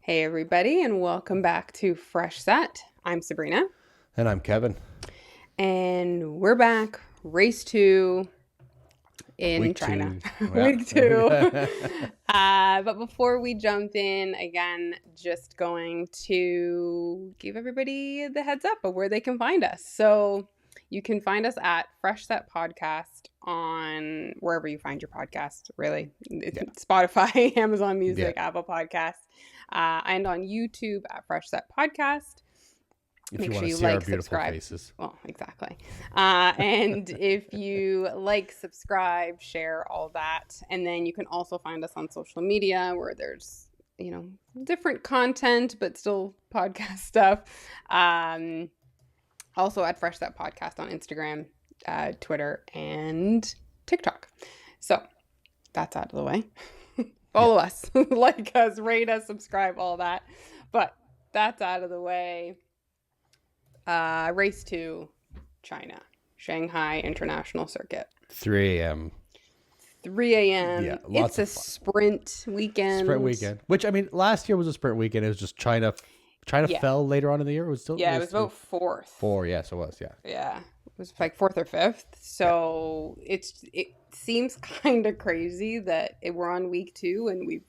Hey everybody, and welcome back to Fresh Set. I'm Sabrina. And I'm Kevin. And we're back, race 2 in Week China. 2. Week 2. But before we jump in, again, just going to give everybody the heads up of where they can find us. So you can find us at Fresh Set Podcast on wherever you find your podcast, really. Spotify, Amazon Music, Apple Podcasts. And on YouTube at Fresh Set Podcast. Make sure you like, subscribe. Faces. Well, exactly. And if you like, subscribe, share, all that. And then you can also find us on social media where there's, different content, but still podcast stuff. Also at Fresh Set Podcast on Instagram, Twitter, and TikTok. So that's out of the way. Follow us, like us, rate us, subscribe, all that. But that's out of the way. Race 2, China, Shanghai International Circuit. 3 a.m. 3 a.m. Yeah, it's a sprint weekend. Sprint weekend. Which, I mean, last year was a sprint weekend. It was just China fell later on in the year. It was still. Yeah, it was about 4th. 4, yes, it was, yeah. Yeah, it was like 4th or 5th. So it seems kind of crazy that we're on week 2 and we've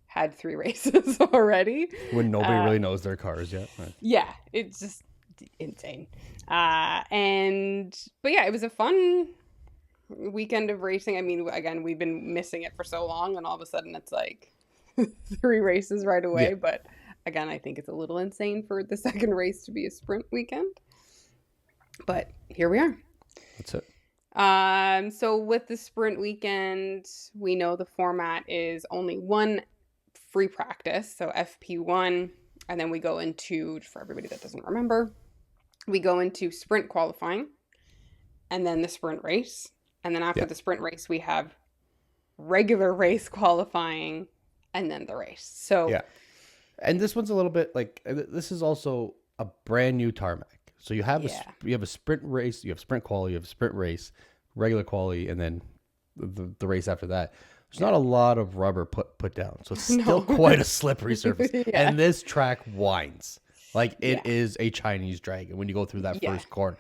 had 3 races already. When nobody really knows their cars yet. Right. Yeah, it's just insane. But yeah, it was a fun weekend of racing. I mean, again, we've been missing it for so long, and all of a sudden it's like 3 races right away. Yeah. But again, I think it's a little insane for the second race to be a sprint weekend. But here we are. That's it. So with the sprint weekend, we know the format is only one free practice, so FP1, and then we go into, for everybody that doesn't remember, we go into sprint qualifying, and then the sprint race, and then after the sprint race, we have regular race qualifying, and then the race. So yeah, and this one's a little bit like, this is also a brand new tarmac. So you have a sprint race, you have sprint quali, you have sprint race, regular quali, and then the race after that. There's not a lot of rubber put down, so it's still quite a slippery surface. And this track whines like it is a Chinese dragon when you go through that first corner.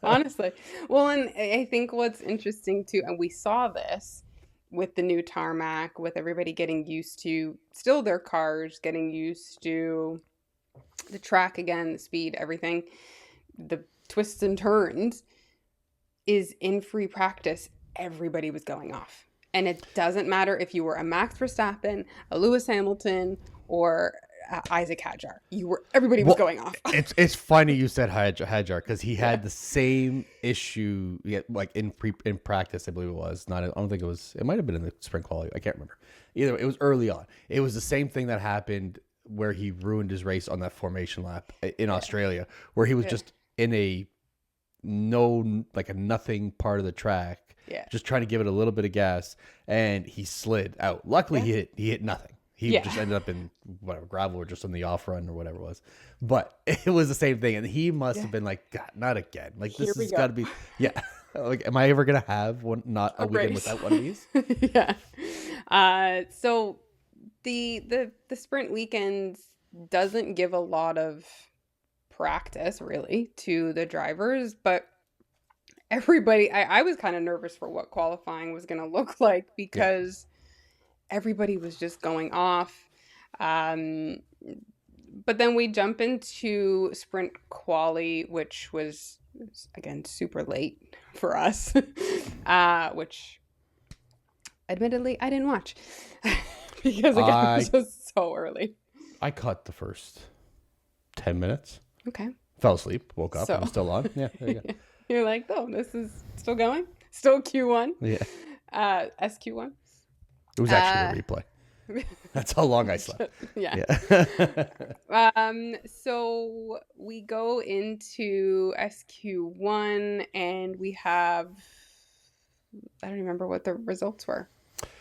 Honestly. Well, and I think what's interesting too, and we saw this with the new tarmac, with everybody getting used to still their cars, getting used to the track again, the speed, everything, the twists and turns, is in free practice, everybody was going off. And it doesn't matter if you were a Max Verstappen, a Lewis Hamilton, or Isaac Hadjar. Everybody was going off. It's funny you said Hadjar because he had the same issue, like in practice, I believe it was. I don't think it was. It might have been in the sprint quality. I can't remember. Either it was early on. It was the same thing that happened where he ruined his race on that formation lap in Australia, where he was just in a nothing part of the track, just trying to give it a little bit of gas, and he slid out. Luckily, he hit nothing. He just ended up in whatever gravel or just on the off run or whatever it was. But it was the same thing, and he must have been like, God, not again. Like this has got to be, like, am I ever gonna have one? Not a weekend without one of these? So the sprint weekends doesn't give a lot of practice really to the drivers, but everybody, I was kind of nervous for what qualifying was going to look like because everybody was just going off. But then we jump into sprint quali, which was again super late for us, which admittedly I didn't watch because again it was just so early. I caught the first 10 minutes. Okay. Fell asleep, woke up, and was still on. Yeah, there you go. You're like, oh, this is still going? Still Q1? Yeah. SQ1? It was actually a replay. That's how long I slept. Yeah. So we go into SQ1 and we have I don't remember what the results were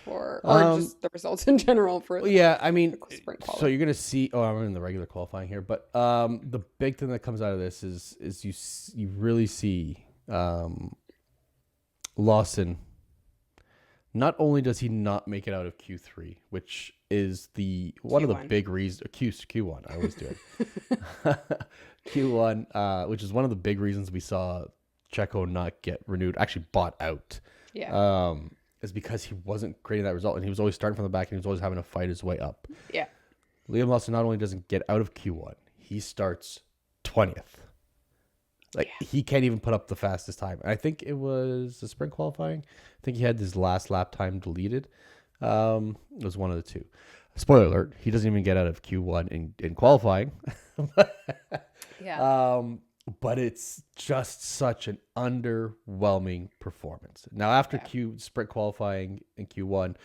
or just the results in general for yeah, I mean, sprint so you're gonna see. Oh, I'm in the regular qualifying here, but the big thing that comes out of this is you really see Lawson. Not only does he not make it out of Q3, which is one of the big reasons. Q1, I always do it. Q1, which is one of the big reasons we saw Checo not get renewed, actually bought out. Yeah. Is because he wasn't creating that result, and he was always starting from the back, and he was always having to fight his way up. Yeah. Liam Lawson not only doesn't get out of Q1, he starts 20th. He can't even put up the fastest time. I think it was the sprint qualifying. I think he had his last lap time deleted. It was one of the two. Spoiler alert: he doesn't even get out of Q1 in qualifying. Yeah. But it's just such an underwhelming performance. Now, after sprint qualifying in Q1,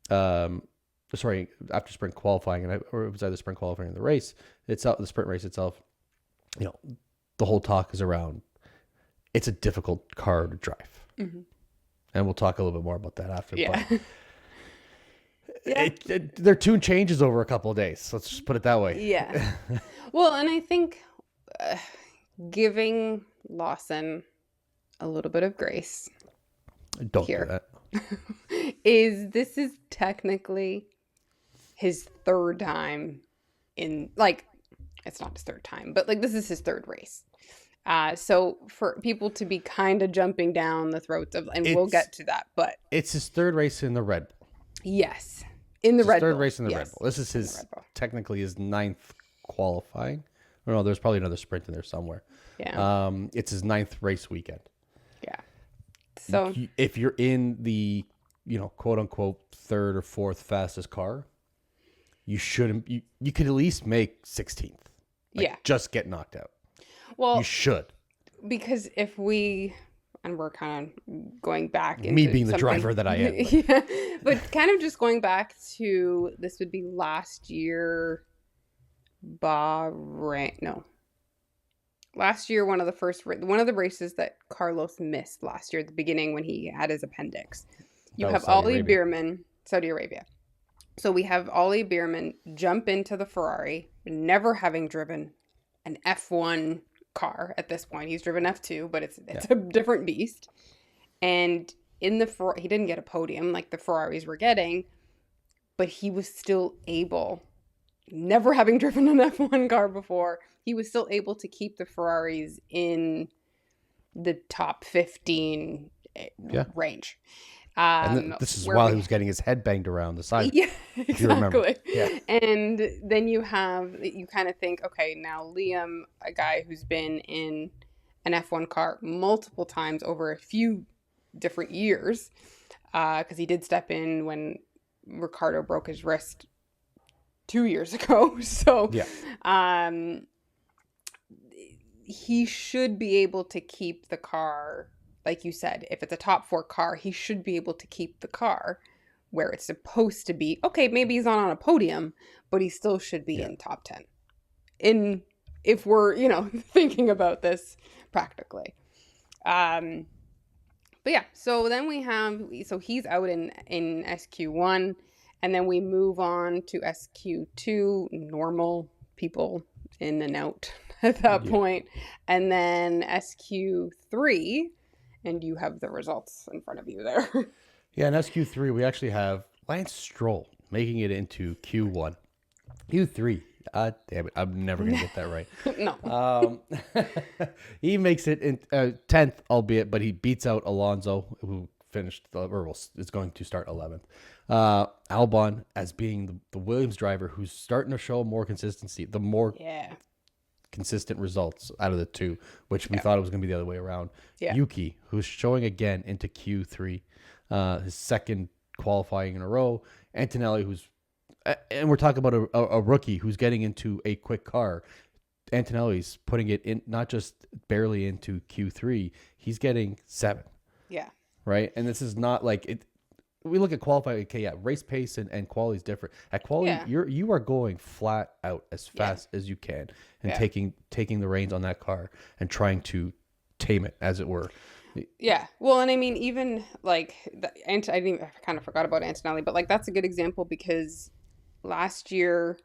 after sprint qualifying, or it was either sprint qualifying or the race itself, the sprint race itself, the whole talk is around it's a difficult car to drive. Mm-hmm. And we'll talk a little bit more about that after. Yeah. But their tune changes over a couple of days. Let's just put it that way. Yeah. Well, and I think giving Lawson a little bit of grace. Don't do that. This is technically his third time it's not his third time, but this is his third race. So for people to be kind of jumping down the throats of, and we'll get to that, but it's his third race in the Red Bull. Yes, in the Red Bull. Third race in the Red Bull. This is technically his 9th qualifying. I don't know. There's probably another sprint in there somewhere. Yeah. It's his 9th race weekend. Yeah. So if you're in the, quote unquote third or fourth fastest car, you shouldn't. You could at least make 16th. Just get knocked out. Well, you should. Because if we, and we're kind of going back into me being the driver that I am. Yeah, but kind of just going back to, this would be last year, last year, one of the races that Carlos missed last year at the beginning when he had his appendix. You have Ollie Bierman, Saudi Arabia. So we have Ollie Bierman jump into the Ferrari, never having driven an F1 car at this point. He's driven F2, but it's a different beast. And in the he didn't get a podium like the Ferraris were getting, but he was still able, never having driven an F1 car before, he was still able to keep the Ferraris in the top 15 range. And this is while he was getting his head banged around the side. Yeah, exactly. If you remember. Yeah. And then you kind of think, okay, now Liam, a guy who's been in an F1 car multiple times over a few different years, because he did step in when Ricciardo broke his wrist 2 years ago. So he should be able to keep the car. Like you said, if it's a top 4 car, he should be able to keep the car where it's supposed to be. Okay, maybe he's not on a podium, but he still should be in top 10. If we're, thinking about this practically. But yeah, so then he's out in SQ1, and then we move on to SQ2, normal people in and out at that point. And then SQ3, and you have the results in front of you there. Yeah, in SQ3, we actually have Lance Stroll making it into Q1. Q3. Damn it, I'm never going to get that right. No. He makes it in 10th, albeit, but he beats out Alonso, who is going to start 11th. Albon, as being the Williams driver, who's starting to show more consistency, the more consistent results out of the two, which we thought it was going to be the other way around. Yuki, who's showing again into Q3, his second qualifying in a row. Antonelli, and we're talking about a rookie who's getting into a quick car. Antonelli's putting it in, not just barely into Q3, he's getting 7. Yeah. Right? And this is not like it. We look at qualifying. Okay, race pace and quality is different. At quality, you are going flat out as fast as you can and taking the reins on that car and trying to tame it, as it were. Yeah. Well, and I mean, even like, I kind of forgot about Antonelli, but like, that's a good example because last year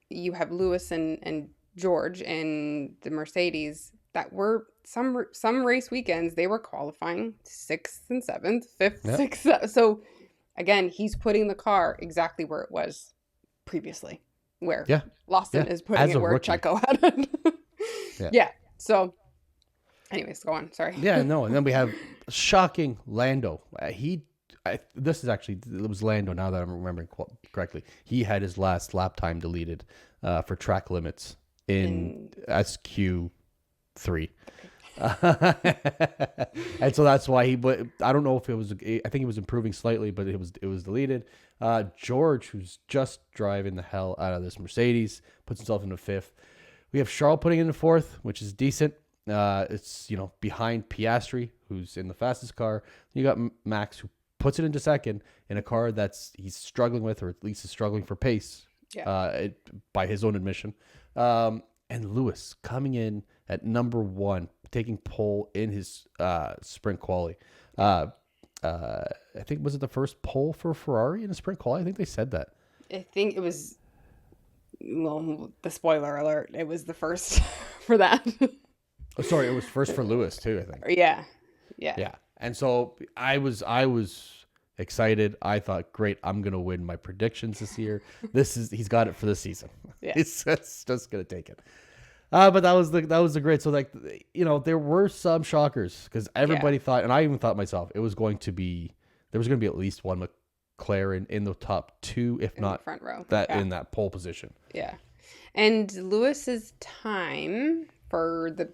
you have Lewis and George and the Mercedes that were some race weekends, they were qualifying sixth and seventh, fifth, Yeah. sixth. So again, he's putting the car exactly where it was previously, where Yeah. Lawson Yeah. is putting As it a where rookie. Checo had it. Yeah. Yeah. So, anyways, go on. Sorry. Yeah, no, and then we have shocking Lando. This is actually it was Lando. Now that I'm remembering correctly, he had his last lap time deleted for track limits in SQ3. And so that's why but I don't know if it was. I think he was improving slightly, but it was deleted. George, who's just driving the hell out of this Mercedes, puts himself into fifth. We have Charles putting in the fourth, which is decent. It's behind Piastri, who's in the fastest car. You got Max, who puts it into second in a car he's struggling with, or at least is struggling for pace. Yeah. By his own admission. And Lewis coming in at number one, taking pole in his sprint quali. I think was it the first pole for Ferrari in a sprint quali? I think they said that. I think it was. Well, the spoiler alert, it was the first for that. Oh, sorry, it was first for Lewis too, I think. Yeah. And so I was excited. I thought, great, I'm gonna win my predictions this year. He's got it for this season. Yeah. He's just gonna take it. But that was the great. So like there were some shockers because everybody thought, and I even thought myself, there was going to be at least one McLaren in the top two, if not front row, in that pole position. Yeah, and Lewis's time for the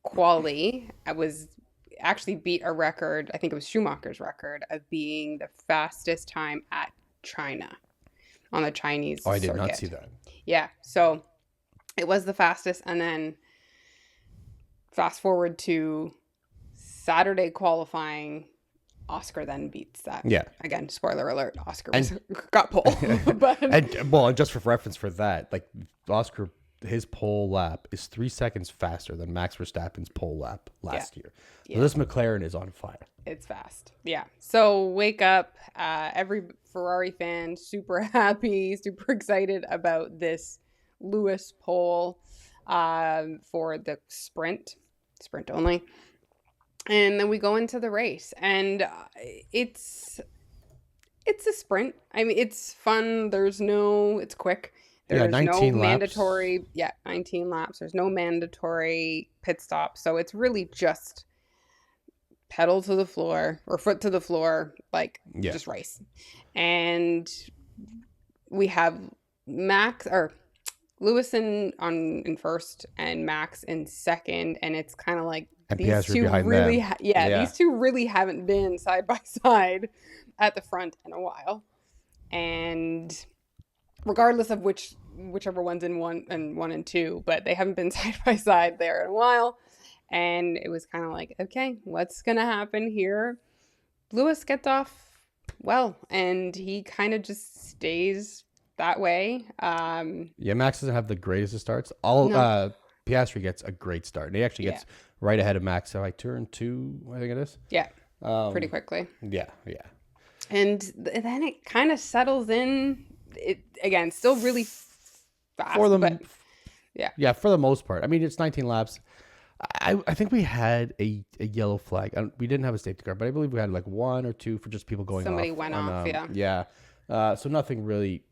quali was actually beat a record. I think it was Schumacher's record of being the fastest time at China on the Chinese. Oh, I did circuit. not see that. Yeah, so it was the fastest, and then fast forward to Saturday qualifying. Oscar then beats that. Yeah. Again, spoiler alert, Oscar got pole. But and just for reference for that, like Oscar, his pole lap is 3 seconds faster than Max Verstappen's pole lap last year. So this McLaren is on fire. It's fast. Yeah. So wake up, every Ferrari fan, super happy, super excited about this Lewis pole for the sprint only. And then we go into the race, and it's a sprint. I mean, it's fun. It's quick. There's 19 no laps. mandatory, 19 laps. There's no mandatory pit stop. So it's really just pedal to the floor or foot to the floor, just race. And we have Lewis in first and Max in second, and it's kind of like and these Piastri two behind really, them. These two really haven't been side by side at the front in a while, and regardless of whichever one's in one and two, but they haven't been side by side there in a while, and it was kind of like, okay, what's gonna happen here? Lewis gets off well, and he kind of just stays that way. Max doesn't have the greatest of starts. Piastri gets a great start, and he actually gets right ahead of Max. So I turn 2, I think it is. Yeah, pretty quickly. Yeah. And then it kind of settles in. It again, still really fast for them. But, yeah, for the most part. I mean, it's 19 laps. I think we had a yellow flag. We didn't have a safety car, but I believe we had like 1 or 2 for just people going off. Somebody went off. Yeah. So nothing really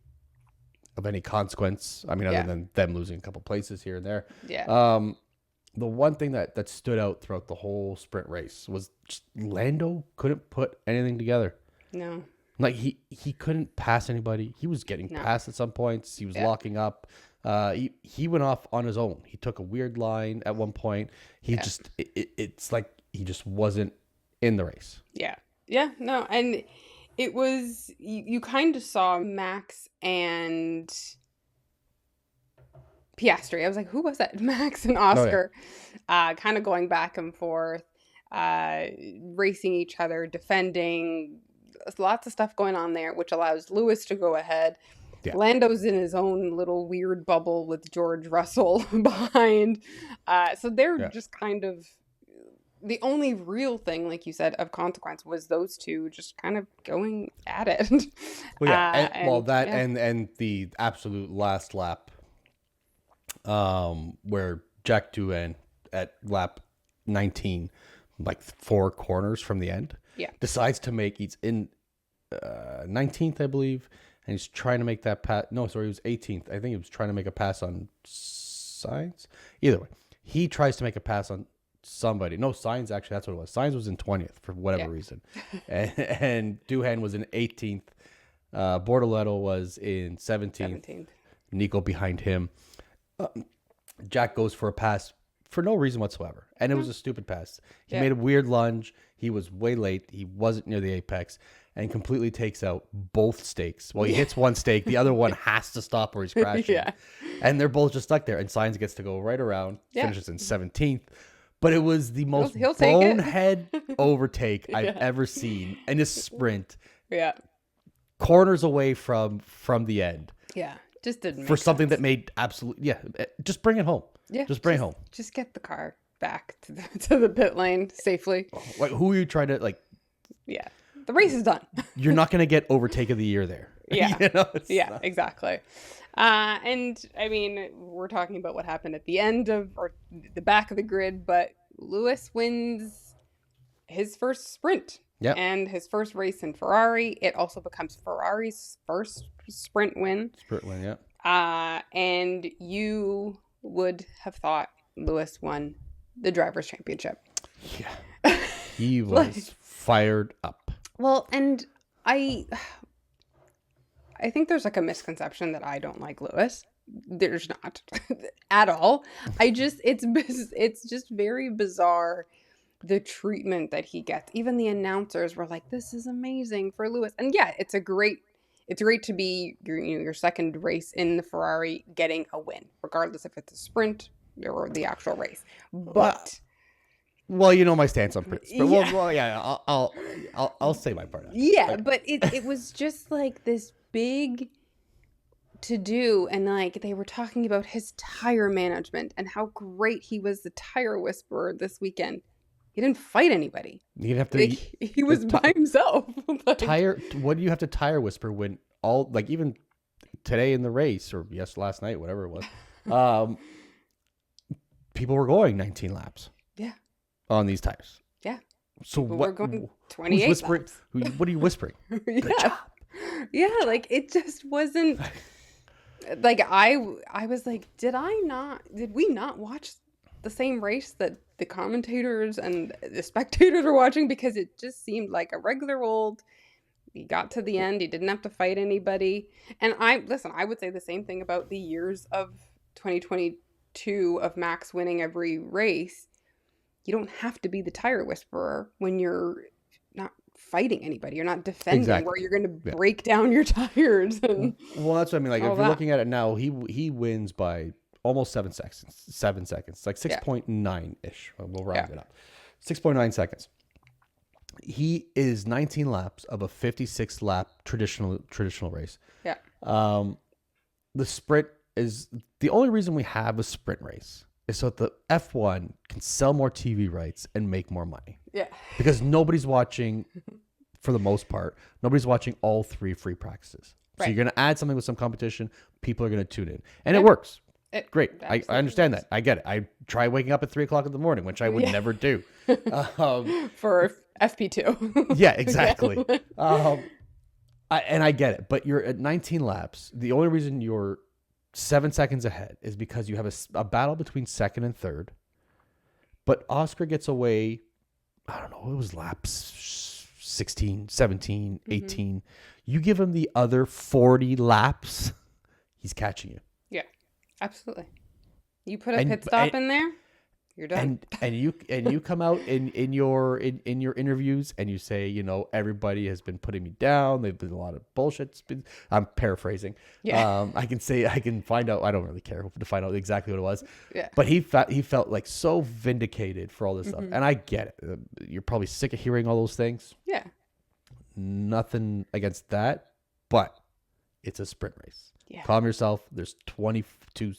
of any consequence. I mean, other than them losing a couple places here and there. Yeah. The one thing that stood out throughout the whole sprint race was just Lando couldn't put anything together. No. Like he couldn't pass anybody. He was getting passed at some points. He was locking up. He went off on his own. He took a weird line at one point. It's like he just wasn't in the race. Yeah. Yeah. No. And it was, you kind of saw Max and Piastri. I was like, who was that? Max and Oscar, kind of going back and forth, racing each other, defending. There's lots of stuff going on there, which allows Lewis to go ahead. Yeah. Lando's in his own little weird bubble with George Russell behind. So they're just kind of the only real thing, like you said, of consequence was those two just kind of going at it. Well, yeah, that yeah. and the absolute last lap, where Jack Doohan at lap 19, like 4 corners from the end, Yeah. decides to make, he's in 19th, I believe, and he's trying to make that pass. No, sorry, he was 18th. I think he was trying to make a pass on Sainz. Either way, he tries to make a pass on somebody. No, Sainz, actually, that's what it was. Sainz was in 20th for whatever reason. And Doohan was in 18th. Bortoleto was in 17th. Nico behind him. Jack goes for a pass for no reason whatsoever. And it was a stupid pass. He made a weird lunge. He was way late. He wasn't near the apex and completely takes out both stakes. Well, he hits one stake. The other one has to stop or he's crashing. And they're both just stuck there. And Sainz gets to go right around, finishes in 17th. But it was the most bonehead overtake I've ever seen in a sprint. Yeah. Corners away from the end. Yeah. Just didn't make for something sense. that made just bring it home. Yeah. Just bring it home. Just get the car back to the pit lane safely. Like, who are you trying to, like? Yeah. The race is done. You're not going to get overtake of the year there. Yeah. You know, exactly. And I mean, we're talking about what happened at the end of, or the back of the grid, but Lewis wins his first sprint. Yeah. And his first race in Ferrari. It also becomes Ferrari's first sprint win. And you would have thought Lewis won the Drivers' Championship. Yeah. He was fired up. Well, and I think there's like a misconception that I don't like Lewis. There's not at all. It's just very bizarre, the treatment that he gets. Even the announcers were like, "This is amazing for Lewis." And yeah, it's great to be your second race in the Ferrari getting a win, regardless if it's a sprint or the actual race. But well, you know my stance on Prince. But I'll say my part. Yeah, but it was just like this big to do, and like they were talking about his tire management and how great he was the tire whisperer this weekend. He didn't fight anybody. You didn't have to. He was by himself. Tire. What do you have to tire whisper when all, like, even today in the race, or last night, whatever it was, people were going 19 laps. Yeah. On these tires. Yeah. So people what? Were going 28 whispering? laps. What are you whispering? Good job. Yeah, like it just wasn't. Like I was like, did we not watch the same race that the commentators and the spectators were watching? Because it just seemed like a regular old, he got to the end, he didn't have to fight anybody. And I would say the same thing about the years of 2022 of Max winning every race. You don't have to be the tire whisperer when you're not fighting anybody. You're not defending where you're going to break down your tires. And well, that's what I mean. Like, if you're looking at it now, he wins by almost 7 seconds. 7 seconds, like 6.9-ish. We'll round it up. 6.9 seconds. He is 19 laps of a 56 lap traditional race. Yeah. The sprint is the only reason we have a sprint race is so that the F1 can sell more TV rights and make more money. Yeah. Because nobody's watching, for the most part, nobody's watching all 3 free practices. So you're going to add something with some competition, people are going to tune in. And it works. Great. I understand that. I get it. I try waking up at 3 o'clock in the morning, which I would never do. For FP2. Yeah, exactly. I get it. But you're at 19 laps. The only reason you're 7 seconds ahead is because you have a battle between second and third. But Oscar gets away, I don't know, it was laps 16, 17, 18. You give him the other 40 laps, he's catching you. Yeah, absolutely. You put a pit stop in there, you're done. And you come out in your interviews and you say, you know, everybody has been putting me down. There's been a lot of bullshit. I'm paraphrasing. Yeah. I can find out. I don't really care to find out exactly what it was. Yeah. But he felt like so vindicated for all this stuff, and I get it. You're probably sick of hearing all those things. Yeah. Nothing against that, but it's a sprint race. Yeah. Calm yourself. There's 22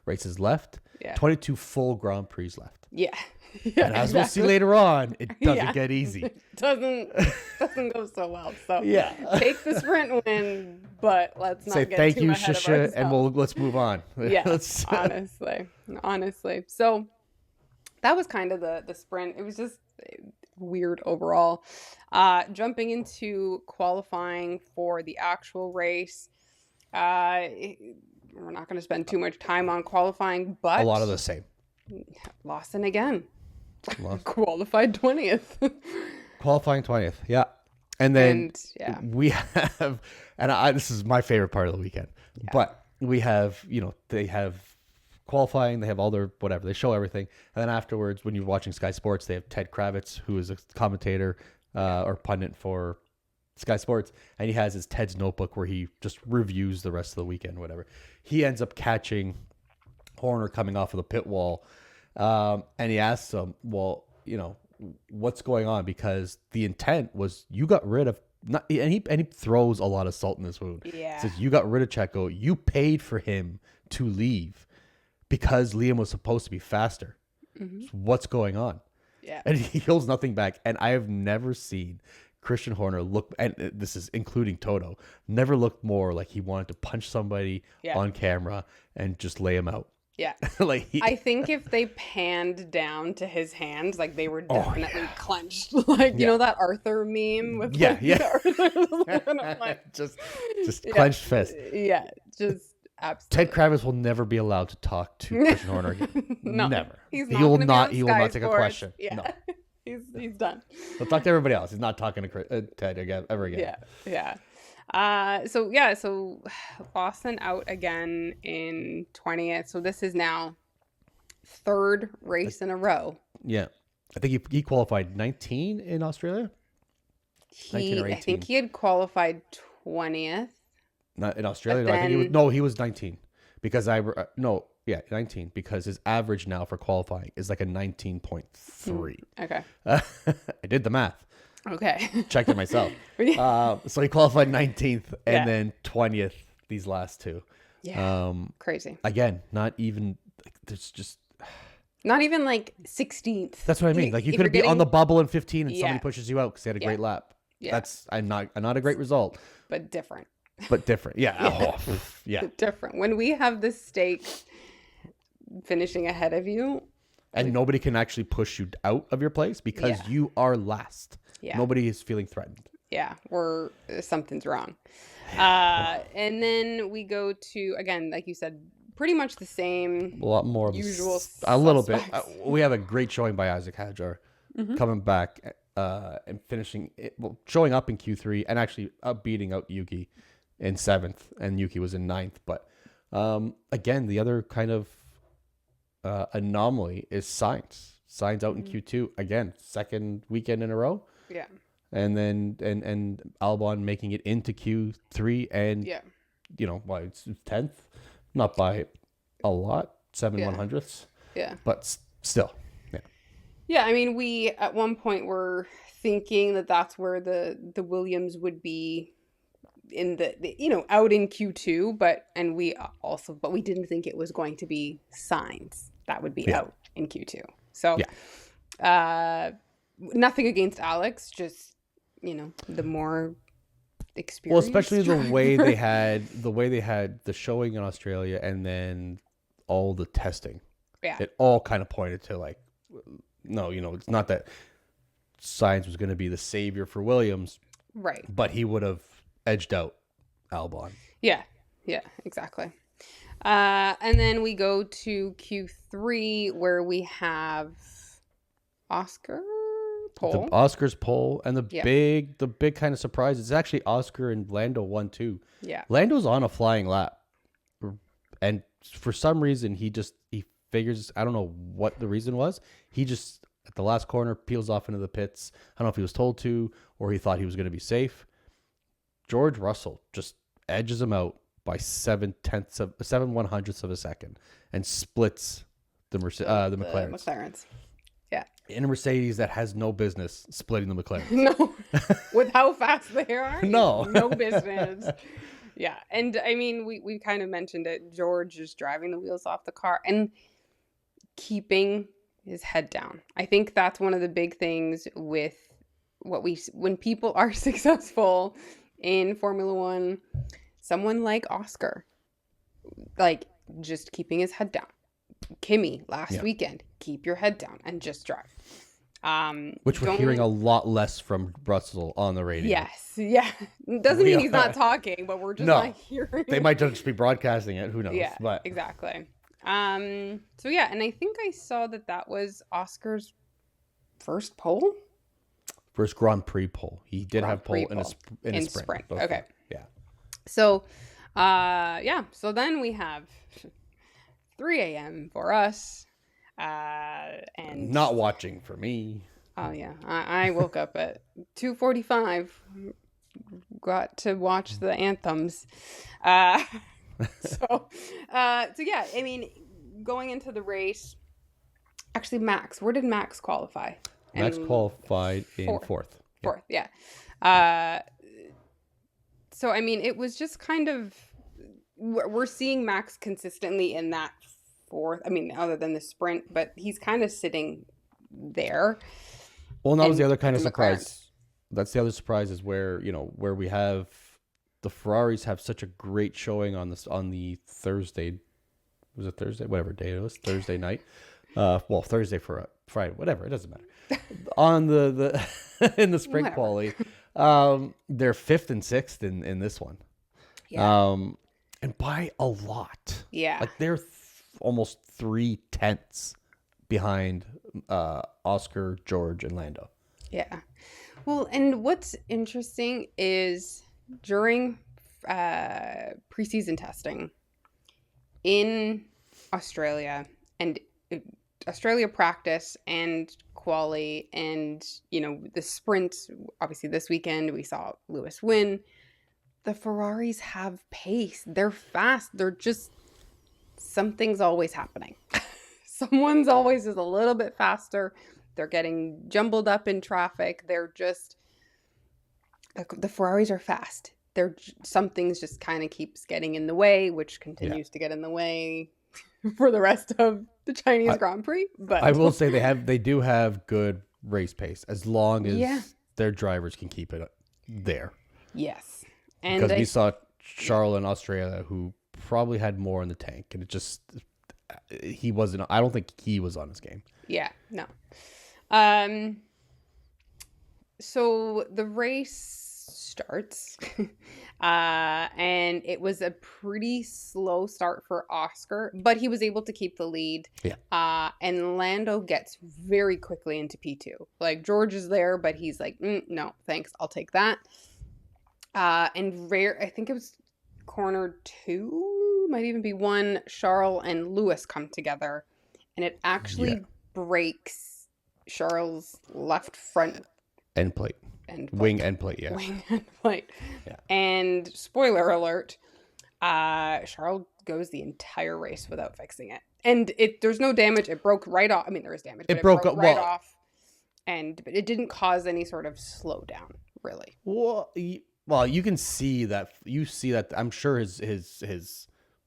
races left. Yeah. 22 full Grand Prix left. Yeah. And as we'll see later on, it doesn't get easy. It doesn't go so well. So Yeah. take the sprint win, but let's not say get thank too you, ahead of Shisha, and ourselves. let's move on. Yeah, honestly. So that was kind of the sprint. It was just weird overall. Jumping into qualifying for the actual race. We're not going to spend too much time on qualifying, but a lot of the same. Lawson again. Qualified 20th. Qualifying 20th, yeah. And then we have, and this is my favorite part of the weekend, but we have, they have qualifying, they have all their whatever, they show everything. And then afterwards, when you're watching Sky Sports, they have Ted Kravitz, who is a commentator or pundit for Sky Sports, and he has his Ted's notebook where he just reviews the rest of the weekend, whatever. He ends up catching Horner coming off of the pit wall, and he asks him, well, what's going on? Because the intent was you got rid of and he throws a lot of salt in this wound. Yeah. Says you got rid of Checo, you paid for him to leave because Liam was supposed to be faster. Mm-hmm. So what's going on? Yeah. And he holds nothing back. And I have never seen Christian Horner look, and this is including Toto, never looked more like he wanted to punch somebody on camera and just lay him out. Yeah. I think if they panned down to his hands, like they were definitely clenched. Like, you know that Arthur meme with just clenched fist. Yeah, just absolutely. Ted Kravitz will never be allowed to talk to Christian Horner again. No, never. He will not take a question. Yeah. No. He's done. He'll talk to everybody else. He's not talking to Ted ever again. Yeah. So Lawson out again in 20th. So this is now third race in a row. Yeah. I think he qualified 19 in Australia. 19 or 18. I think he had qualified 20th. Not in Australia. I think he was 19 because 19 because his average now for qualifying is like a 19.3. Okay. I did the math. Okay. Checked it myself. So he qualified 19th and then 20th these last two. Yeah. Crazy. Again, not even there's just not even like 16th. That's what I mean. Like you could be on the bubble in 15 and somebody pushes you out because they had a great lap. Yeah. That's not a great result. But different. Yeah. Different. When we have the stakes finishing ahead of you. And nobody can actually push you out of your place because you are last. Yeah. Nobody is feeling threatened. Yeah, something's wrong. And then we go to, again, like you said, pretty much the same. A lot more of usual. A little bit. We have a great showing by Isaac Hadjar coming back and finishing, showing up in Q3 and actually beating out Yuki in 7th, and Yuki was in 9th. But again, the other kind of anomaly is Sainz. Sainz out in Q2 again, second weekend in a row. Yeah. And then and Albon making it into Q3 and it's 10th, not by a lot, 7/100ths. Yeah. But still. Yeah. Yeah, I mean, we at one point were thinking that that's where the Williams would be in the out in Q2, but we didn't think it was going to be Sainz that would be out in Q2. So nothing against Alex, just the more experience. Well, especially the way they had the showing in Australia and then all the testing. Yeah. It all kind of pointed to like, no, it's not that Sainz was going to be the savior for Williams. Right. But he would have edged out Albon. Yeah. Yeah, exactly. And then we go to Q3 where we have Oscar pole. Oscar's pole, and the big kind of surprise is actually Oscar and Lando won too. Yeah. Lando's on a flying lap. And for some reason he figures, I don't know what the reason was. He just at the last corner peels off into the pits. I don't know if he was told to or he thought he was going to be safe. George Russell just edges him out by 7/100ths of a second and splits the McLarens. McLarens. Yeah. In a Mercedes that has no business splitting the McLarens. No. With how fast they are? No. No business. Yeah. And I mean, we kind of mentioned it. George is driving the wheels off the car and keeping his head down. I think that's one of the big things with when people are successful in Formula One, someone like Oscar, like just keeping his head down. Kimi last weekend, keep your head down and just drive. Which we're hearing a lot less from Russell on the radio. Yes, yeah. Doesn't mean he's not talking, but we're just not hearing. They might just be broadcasting it. Who knows? Yeah, but exactly. So yeah, and I think I saw that was Oscar's first pole. First Grand Prix pole. He did have pole in a sprint. Okay. Yeah. So, So then we have 3 a.m. for us. And not watching for me. Oh yeah, I woke up at 2:45. Got to watch the anthems. So yeah, I mean, going into the race, actually, Max. Where did Max qualify? Max qualified in fourth. Fourth, yeah. So I mean, it was just kind of we're seeing Max consistently in that fourth. I mean, other than the sprint, but he's kind of sitting there. Well, that was the other kind of surprise. That's the other surprise is where we have the Ferraris have such a great showing on the Thursday. Was it Thursday? Whatever day it was, Thursday night. Thursday for Friday, whatever. It doesn't matter. On the in the sprint quali, they're fifth and sixth in this one. Yeah. And by a lot. Yeah. Like they're almost 3/10 behind Oscar, George, and Lando. Yeah. Well, and what's interesting is during preseason testing in Australia and Australia practice and quali and, the sprint, obviously this weekend we saw Lewis win. The Ferraris have pace. They're fast. They're just, something's always happening. Someone's always is a little bit faster. They're getting jumbled up in traffic. They're just, the Ferraris are fast. Something's just kind of keeps getting in the way, which continues to get in the way for the rest of the Chinese Grand Prix. But I will say they do have good race pace as long as their drivers can keep it there. Yes. And because we saw Charles in Australia who probably had more in the tank, and he wasn't. I don't think he was on his game. Yeah, no. So the race starts, and it was a pretty slow start for Oscar, but he was able to keep the lead. Yeah. And Lando gets very quickly into P2. Like George is there, but he's like, no, thanks, I'll take that. And I think it was corner 2, might even be 1. Charles and Lewis come together, and it actually breaks Charles' left front end plate. Wing end plate, yeah. Wing end plate. Yeah. And spoiler alert, Charles goes the entire race without fixing it. And there's no damage. It broke right off. I mean, there was damage, but it broke right off. But it didn't cause any sort of slowdown, really. Well, you can see that. You see that. I'm sure his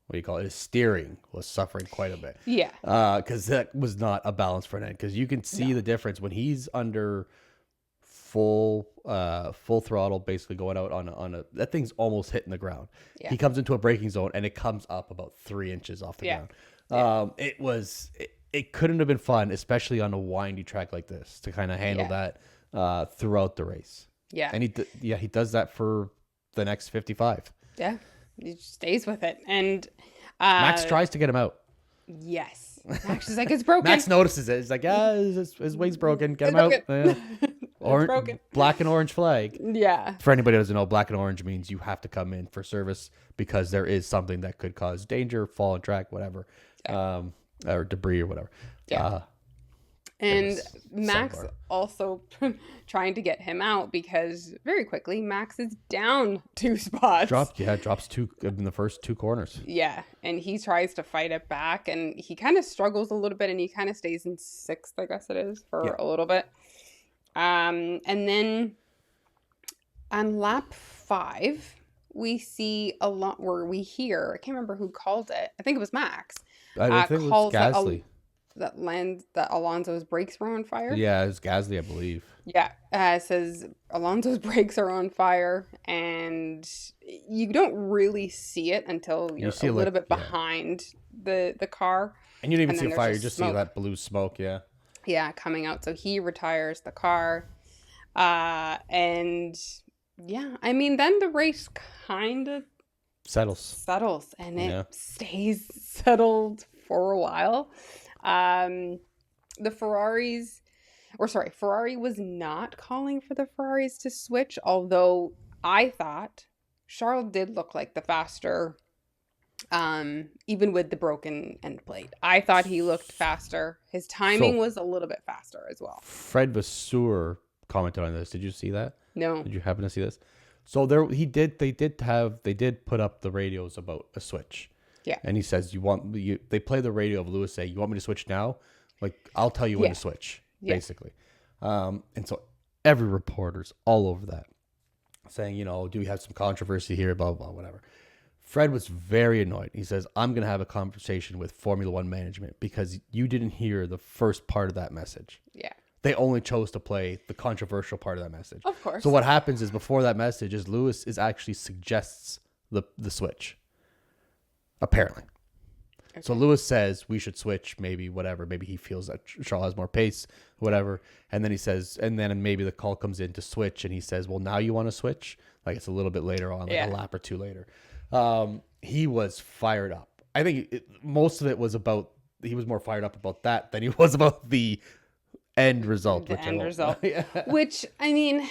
what do you call it? His steering was suffering quite a bit. Yeah. Because that was not a balance front end. Because you can see the difference when he's under full throttle, basically going out on a that thing's almost hitting the ground. Yeah. He comes into a braking zone and it comes up about 3 inches off the ground. It couldn't have been fun, especially on a windy track like this, to kind of handle that throughout the race. Yeah. And he does that for the next 55. Yeah. He stays with it. And Max tries to get him out. Yes. Max is like, it's broken. Max notices it. He's like, his wing's broken. Get him out. Broken. Black and orange flag. Yeah. For anybody who doesn't know, black and orange means you have to come in for service because there is something that could cause danger, fall on track, whatever, or debris or whatever. Yeah. And Max also trying to get him out because very quickly Max is down 2 spots. Drops 2 in the first 2 corners. Yeah, and he tries to fight it back, and he kind of struggles a little bit, and he kind of stays in 6th, I guess it is, for a little bit. And then on lap 5, we see a lot where we hear, I can't remember who called it. I think it was Max. I think it was Gasly. that Alonso's brakes were on fire. Yeah, it's Gasly, I believe. Yeah, it says Alonso's brakes are on fire, and you don't really see it until you're a little bit behind the car. And you don't even see a fire; you just see that blue smoke. Yeah. Yeah, coming out. So he retires the car, and yeah, I mean, then the race kind of settles, and it stays settled for a while. Ferrari was not calling for the Ferraris to switch, although I thought Charles did look like the faster, even with the broken end plate. I thought he looked faster. His timing was a little bit faster as well. Fred Vasseur commented on this. Did you see that? No. Did you happen to see this? So they did put up the radios about a switch. Yeah. And he says, they play the radio of Lewis saying, "You want me to switch now? Like, I'll tell you when to switch," basically. And so every reporter's all over that, saying, do we have some controversy here, blah, blah, whatever. Fred was very annoyed. He says, "I'm going to have a conversation with Formula One management because you didn't hear the first part of that message." Yeah. They only chose to play the controversial part of that message. Of course. So what happens is before that message is Lewis actually suggests the switch. Apparently. Okay. So Lewis says we should switch, maybe whatever. Maybe he feels that Charles has more pace, whatever. And then he says, and then maybe the call comes in to switch, and he says, "Well, now you want to switch?" Like it's a little bit later on, like a lap or two later. He was fired up. I think most of it was about, he was more fired up about that than he was about the end result. Which, I mean,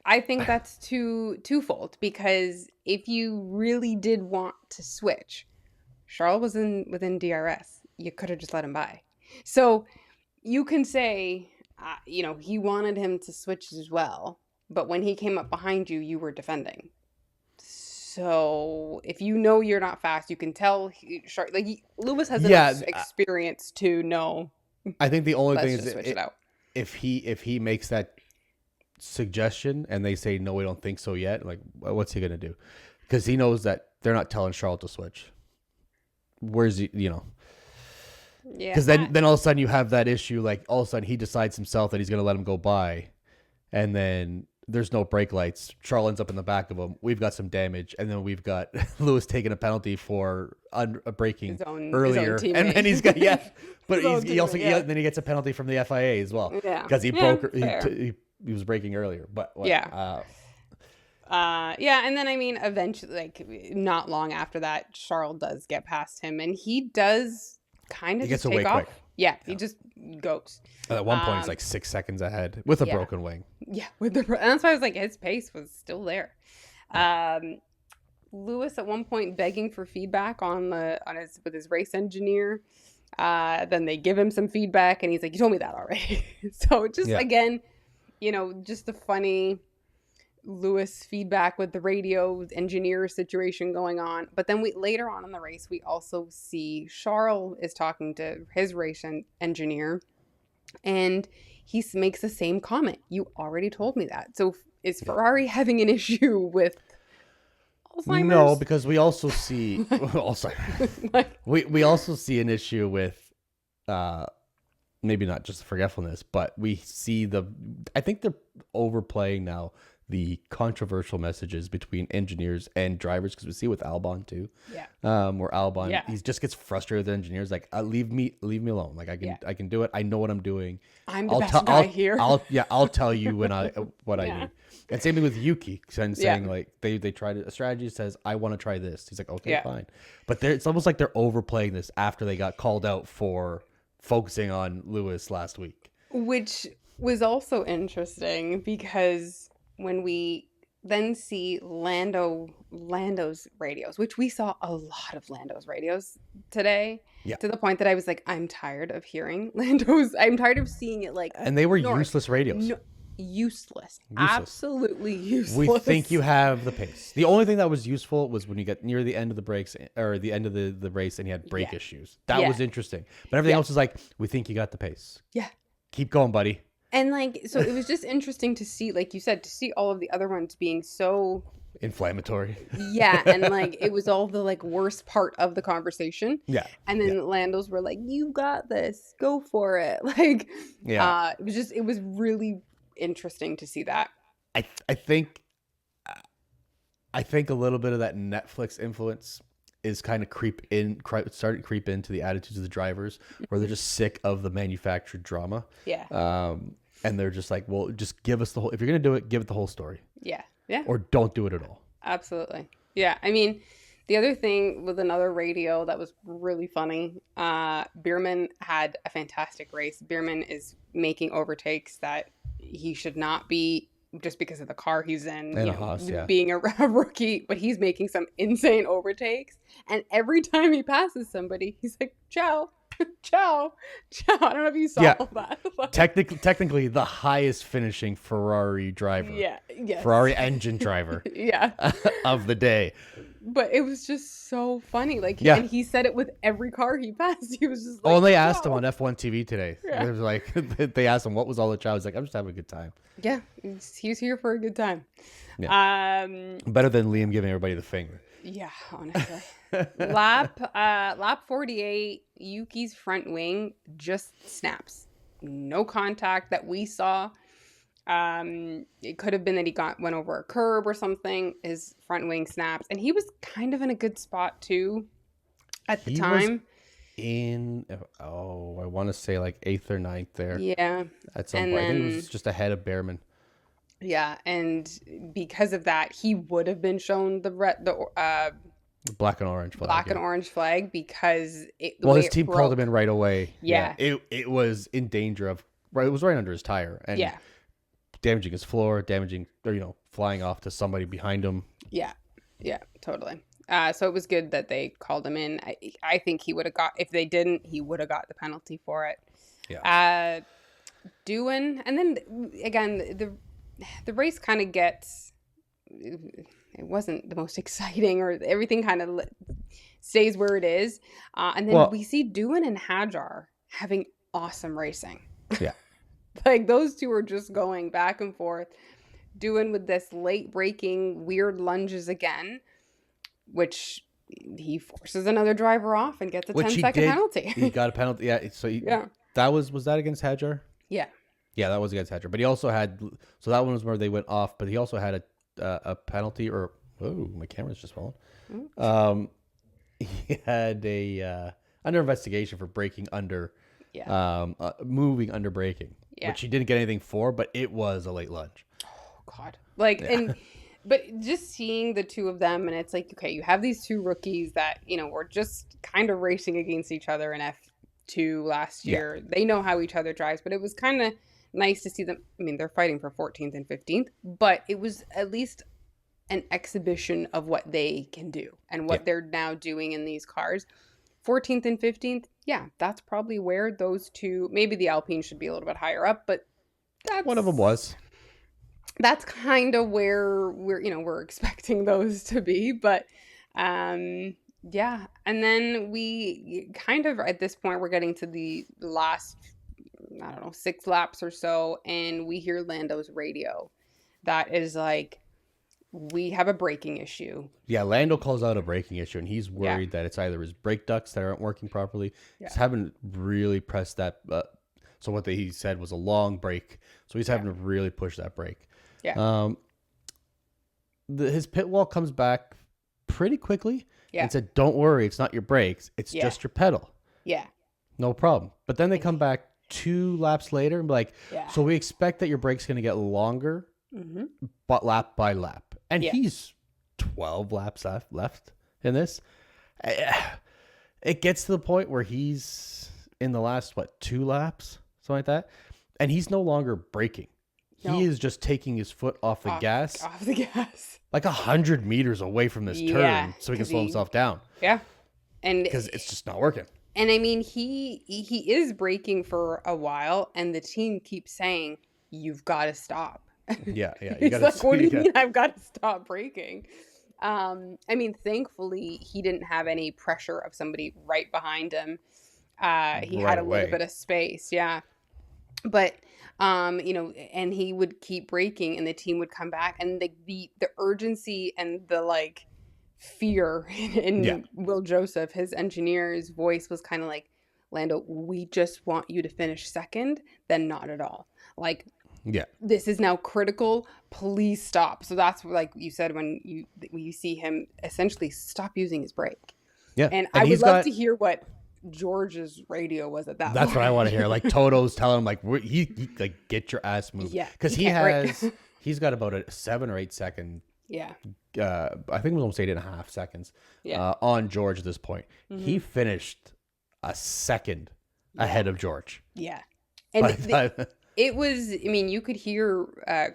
I think that's twofold, because if you really did want to switch, Charles was within DRS. You could have just let him by. So you can say, he wanted him to switch as well, but when he came up behind you, you were defending. So if you're not fast, you can tell. Lewis has enough experience to know. I think the only thing is if he makes that suggestion and they say no, we don't think so yet. Like, what's he gonna do? Because he knows that they're not telling Charles to switch. Where's he? Yeah. Because then all of a sudden you have that issue. Like all of a sudden he decides himself that he's gonna let him go by, and then there's no brake lights. Charles ends up in the back of him. We've got some damage, and then we've got Lewis taking a penalty for braking earlier, and then he's got but then he gets a penalty from the FIA as well because he broke. He was braking earlier, but and then I mean, eventually, like not long after that, Charles does get past him, and he does kind of take off. Quick. Yeah, he just goes. At one point, he's like 6 seconds ahead with a broken wing. Yeah, and that's why I was like, his pace was still there. Lewis at one point begging for feedback with his race engineer. Then they give him some feedback, and he's like, "You told me that already." So just again, just the funny Lewis feedback with the radio engineer situation going on. But then later on in the race, we also see Charles is talking to his race engineer, and he makes the same comment. "You already told me that." So is Ferrari having an issue with Alzheimer's? No, because we also see Alzheimer's. we also see an issue with maybe not just forgetfulness, but we see I think they're overplaying now the controversial messages between engineers and drivers, because we see with Albon too. Yeah. Where Albon he just gets frustrated with engineers, like leave me alone. Like I can do it. I know what I'm doing. I'm the best guy here. I'll tell you when what I need. And same thing with Yuki saying like they tried a strategy, says I want to try this. He's like, okay, fine. But it's almost like they're overplaying this after they got called out for focusing on Lewis last week. Which was also interesting, because when we then see Lando's radios, which we saw a lot of Lando's radios today, to the point that I was like, I'm tired of hearing Lando's. I'm tired of seeing it and they were useless radios. Useless. Absolutely useless. We think you have the pace. The only thing that was useful was when you get near the end of the brakes or the end of the race and you had brake issues. That was interesting. But everything else was like, we think you got the pace. Yeah. Keep going, buddy. And so it was just interesting to see, like you said, to see all of the other ones being so inflammatory. Yeah, and like it was all the like worst part of the conversation. Yeah. And then Yeah. Lando's were like, "You got this. Go for it." Like Yeah. it was really interesting to see that. I think a little bit of that Netflix influence is kind of starting to creep into the attitudes of the drivers, where they're just sick of the manufactured drama. Yeah. And they're just like, well, just give us the whole. If you're gonna do it, give it the whole story. Yeah. Yeah. Or don't do it at all. Absolutely. Yeah. I mean, the other thing with another radio that was really funny, Bierman had a fantastic race. Bierman is making overtakes that he should not be, just because of the car he's in, And a Haas, yeah. being a rookie, but he's making some insane overtakes. And every time he passes somebody, he's like, ciao, ciao, ciao. I don't know if you saw that. Technically, the highest finishing Ferrari driver. Yeah. Yes. Ferrari engine driver. Yeah. Of the day. But it was just so funny. Like, yeah. And he said it with every car he passed. He was just like, oh, and they asked him on F1 TV today. Yeah. It was like, they asked him, what was all the chow? He's like, I'm just having a good time. Yeah. He's here for a good time. Yeah. Better than Liam giving everybody the finger. Yeah, honestly. lap 48, Yuki's front wing just snaps. No contact that we saw. It could have been that he went over a curb or something. His front wing snaps, and he was kind of in a good spot too at the time. I want to say like 8th or 9th there. Yeah. At some point. I think it was just ahead of Behrman. Yeah, and because of that, he would have been shown the black and orange flag. And orange flag because his team called him in right away. Yeah. It was in danger of it was right under his tire and damaging his floor, flying off to somebody behind him. Yeah. Yeah, totally. So it was good that they called him in. I think he would have if they didn't, he would have got the penalty for it. Yeah. Doohan, and then again, the race kind of gets, it wasn't the most exciting, or everything kind of stays where it is. And then we see Doohan and Hadjar having awesome racing. Yeah. Like those two are just going back and forth. Doohan with this late braking weird lunges again, which he forces another driver off and gets a 10-second penalty. He got a penalty. Yeah. So was that against Hadjar? Yeah. Yeah, that was against Hadjar. But he also had, so that one was where they went off, but he also had a penalty, or, oh, my camera's just falling. He had under investigation for braking under, moving under braking, which he didn't get anything for, but it was a late lunge. Oh, God. But just seeing the two of them, and it's like, okay, you have these two rookies that, were just kind of racing against each other in F2 last year. Yeah. They know how each other drives, but it was kind of nice to see them. I mean, they're fighting for 14th and 15th, but it was at least an exhibition of what they can do and what they're now doing in these cars. 14th and 15th, that's probably where those two, maybe the Alpine should be a little bit higher up, but that's one of them was. That's kind of where we're expecting those to be, but and then we kind of, at this point, we're getting to the last, 6 laps or so, and we hear Lando's radio that is like, we have a braking issue. Yeah, Lando calls out a braking issue, and he's worried that it's either his brake ducts that aren't working properly. He's haven't really pressed that. So what he said was a long brake, so he's having to really push that brake. Yeah. His pit wall comes back pretty quickly and said, "Don't worry, it's not your brakes, it's just your pedal." Yeah. No problem. But then they come back 2 laps later and be like, "So we expect that your brake's going to get longer, but lap by lap." And he's 12 laps left in this. It gets to the point where he's in the last 2 laps, something like that, and he's no longer braking. No. He is just taking his foot off the gas. Off the gas. Like 100 meters away from this turn so he can slow himself down. Yeah. And because it's just not working. And I mean, he is braking for a while, and the team keeps saying, "You've got to stop." Yeah. He's like, "What do you mean I've got to stop braking?" I mean, thankfully, he didn't have any pressure of somebody right behind him. He had a little bit of space. Yeah. But and he would keep braking, and the team would come back, and the urgency and the like fear Yeah. in Will Joseph, his engineer's voice was kind of like, Lando, we just want you to finish second, then not at all. Like, Yeah. this is now critical. Please stop. So that's like you said, when you see him essentially stop using his brake. Yeah. And I would love to hear what George's radio was at that That's point. what I want to hear. Like Toto's telling him, like, he like, get your ass moved. Yeah. Because he's got about a 7 or 8 second. Yeah. I think it was almost 8.5 seconds. Yeah. On George at this point. Mm-hmm. He finished a second ahead of George. Yeah. And it was, I mean, you could hear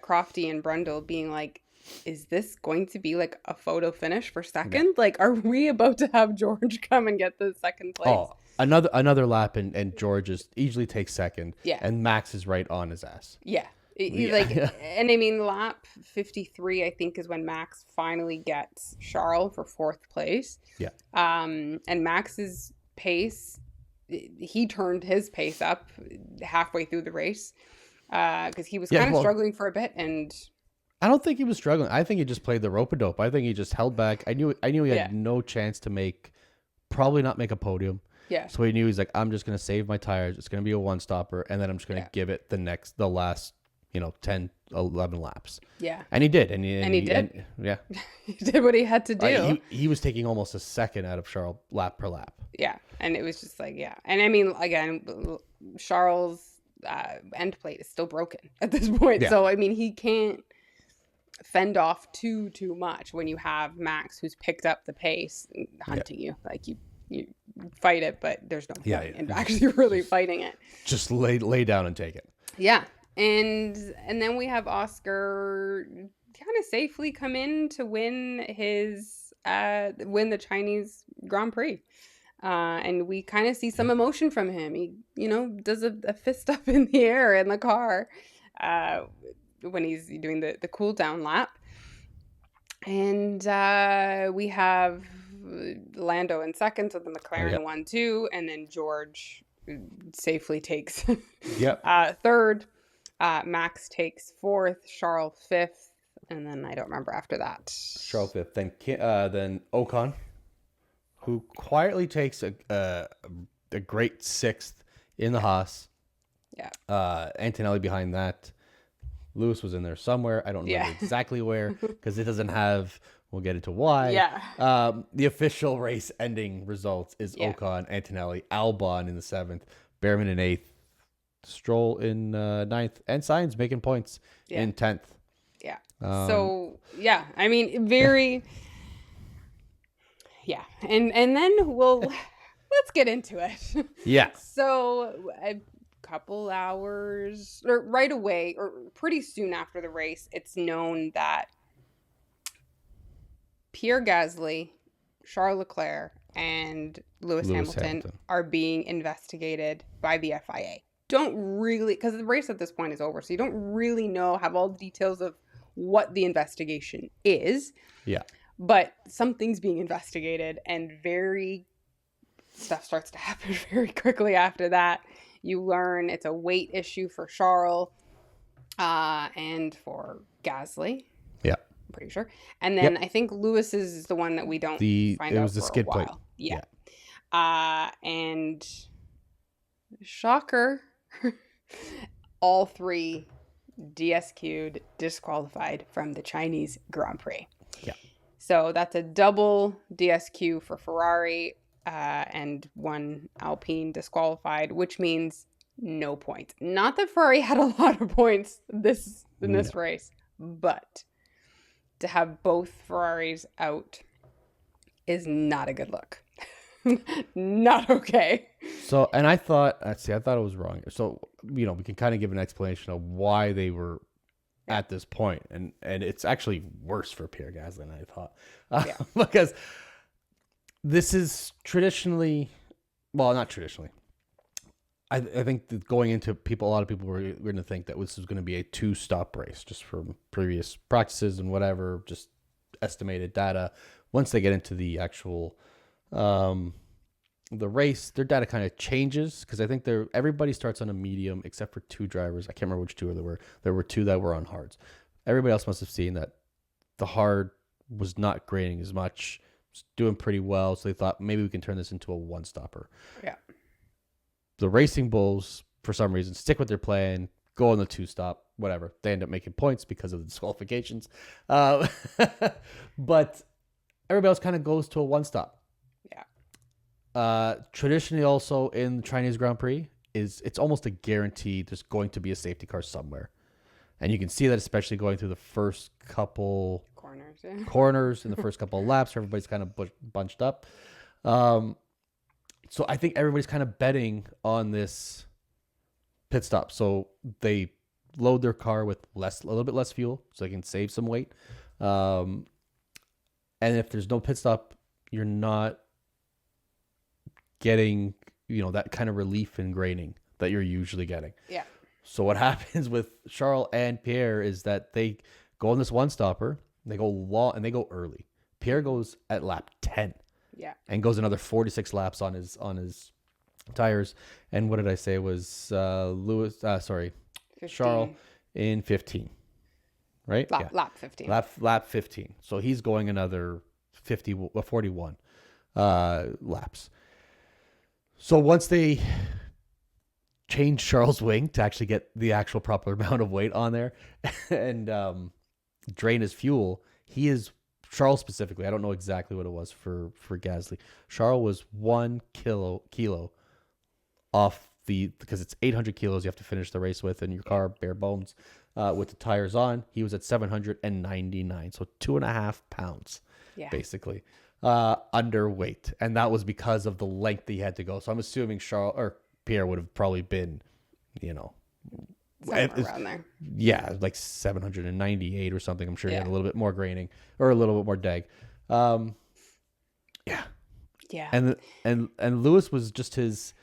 Crofty and Brundle being like, is this going to be like a photo finish for second? Yeah. Like, are we about to have George come and get the second place? Oh, another lap, and George easily takes second. Yeah. And Max is right on his ass. Yeah. And I mean, lap 53, I think, is when Max finally gets Charles for 4th place. Yeah. And Max's pace, he turned his pace up halfway through the race because he was kind of struggling for a bit. And I don't think he was struggling. I think he just played the rope-a-dope. I think he just held back. I knew he had no chance to probably not make a podium. Yeah. So he knew, he's like, I'm just going to save my tires. It's going to be a one-stopper, and then I'm just going to give it the last 10, 11 laps. Yeah. And he did. And he did. Yeah. He did what he had to do. He was taking almost a second out of Charles lap per lap. Yeah. And it was just like, yeah. And I mean, again, Charles' end plate is still broken at this point. Yeah. So, I mean, he can't fend off too much when you have Max, who's picked up the pace, hunting you. Like, you fight it, but there's no point in actually really fighting it. Just lay down and take it. Yeah. And then we have Oscar kind of safely come in to win the Chinese Grand Prix. And we kind of see some emotion from him. He, does a fist up in the air in the car when he's doing the cool down lap. And we have Lando in second, so then McLaren 1-2, and then George safely takes third. Max takes 4th, Charles 5th, and then I don't remember after that. Charles 5th, then Ocon, who quietly takes a great 6th in the Haas. Yeah. Antonelli behind that. Lewis was in there somewhere. I don't know exactly where, because it doesn't have. We'll get into why. Yeah. The official race ending results is Ocon, Antonelli, Albon in the 7th, Behrman in 8th, Stroll in 9th, and Sainz making points in 10th. Yeah. So yeah, I mean, very. Yeah, and then let's get into it. Yeah. So a couple hours, or right away, or pretty soon after the race, it's known that Pierre Gasly, Charles Leclerc, and Lewis Hamilton are being investigated by the FIA. Don't really, because the race at this point is over, so you don't really have all the details of what the investigation is. Yeah. But something's being investigated, and stuff starts to happen very quickly after that. You learn it's a weight issue for Charles and for Gasly. Yeah. I'm pretty sure. And then I think Lewis is the one that we don't find out. It was the skid plate. Yeah. And shocker, all 3 DSQ'd, disqualified from the Chinese Grand Prix. Yeah. So that's a double DSQ for Ferrari and 1 Alpine disqualified, which means no points. Not that Ferrari had a lot of points in this race, but to have both Ferraris out is not a good look. Not okay. So, and I thought it was wrong. So, we can kind of give an explanation of why they were at this point, and it's actually worse for Pierre Gasly than I thought, because this is traditionally, well, not traditionally. I think that going into a lot of people were going to think that this was going to be a 2-stop race, just from previous practices and whatever, just estimated data. Once they get into the actual the race, their data kind of changes because I think everybody starts on a medium except for 2 drivers. I can't remember which 2 there were. There were 2 that were on hards. Everybody else must have seen that the hard was not grading as much, was doing pretty well. So they thought maybe we can turn this into a one stopper. Yeah. The Racing Bulls, for some reason, stick with their plan, go on the 2-stop, whatever. They end up making points because of the disqualifications. But everybody else kind of goes to a one-stop. Traditionally, also in the Chinese Grand Prix, it's almost a guarantee there's going to be a safety car somewhere, and you can see that especially going through the first couple corners in the first couple of laps. Everybody's kind of bunched up. So I think everybody's kind of betting on this pit stop. So they load their car with a little bit less fuel, so they can save some weight. And if there's no pit stop, you're not getting, that kind of relief in graining that you're usually getting. Yeah. So what happens with Charles and Pierre is that they go on this one stopper, they go long and they go early. Pierre goes at lap 10. Yeah. And goes another 46 laps on his tires. And what did I say was 15. Charles in 15. Right? Lap 15. Lap 15. So he's going another 41 laps. So once they change Charles' wing to actually get the actual proper amount of weight on there and drain his fuel, Charles specifically, I don't know exactly what it was for Gasly. Charles was 1 kilo off because it's 800 kilos you have to finish the race with in your car, bare bones, with the tires on. He was at 799, so 2.5 pounds, basically, underweight. And that was because of the length that he had to go. So I'm assuming Pierre would have probably been, somewhere around there. Yeah, like 798 or something. I'm sure he had a little bit more graining or a little bit more dag. Yeah. And Lewis was just his.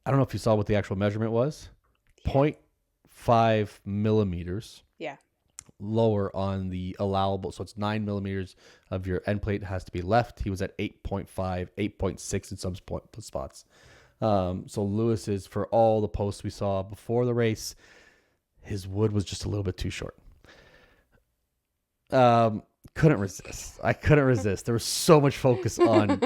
I don't know if you saw what the actual measurement was. 0.5 millimeters. Yeah. Lower on the allowable, so it's 9 millimeters of your end plate has to be left. He was at 8.5, 8.6 in some spots. So Lewis is, for all the posts we saw before the race, his wood was just a little bit too short. Couldn't resist. I couldn't resist. There was so much focus on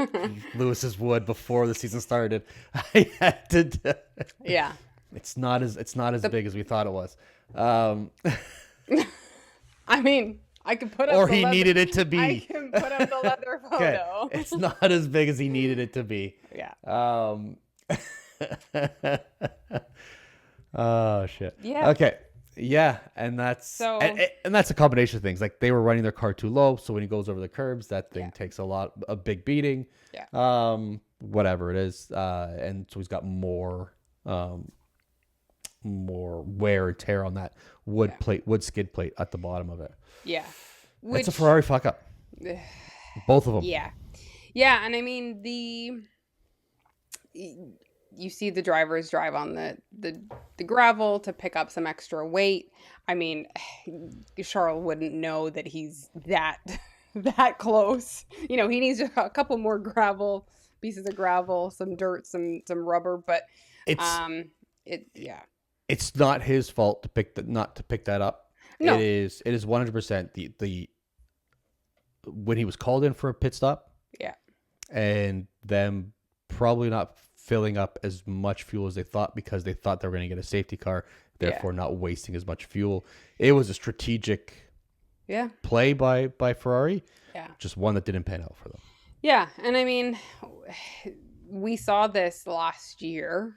Lewis's wood before the season started. I had to. Yeah. It's not as big as we thought it was. I mean, I could put up. Or he needed it to be. I can put up the leather photo. Okay. It's not as big as he needed it to be. Yeah. Oh shit. Yeah. Okay. Yeah, and that's and that's a combination of things. Like they were running their car too low, so when he goes over the curbs, that thing takes a big beating. Yeah. Whatever it is, and so he's got more wear and tear on that wood skid plate at the bottom of it. Yeah. It's a Ferrari fuck up. Both of them. Yeah. Yeah, and I mean you see the drivers drive on the gravel to pick up some extra weight. I mean, Charles wouldn't know that he's that close. He needs a couple more pieces of gravel, some dirt, some rubber, but it's not his fault not to pick that up. No. It is 100% the when he was called in for a pit stop. Yeah. And them probably not filling up as much fuel as they thought because they thought they were going to get a safety car, therefore not wasting as much fuel. It was a strategic play by Ferrari. Yeah. Just one that didn't pan out for them. Yeah. And I mean, we saw this last year,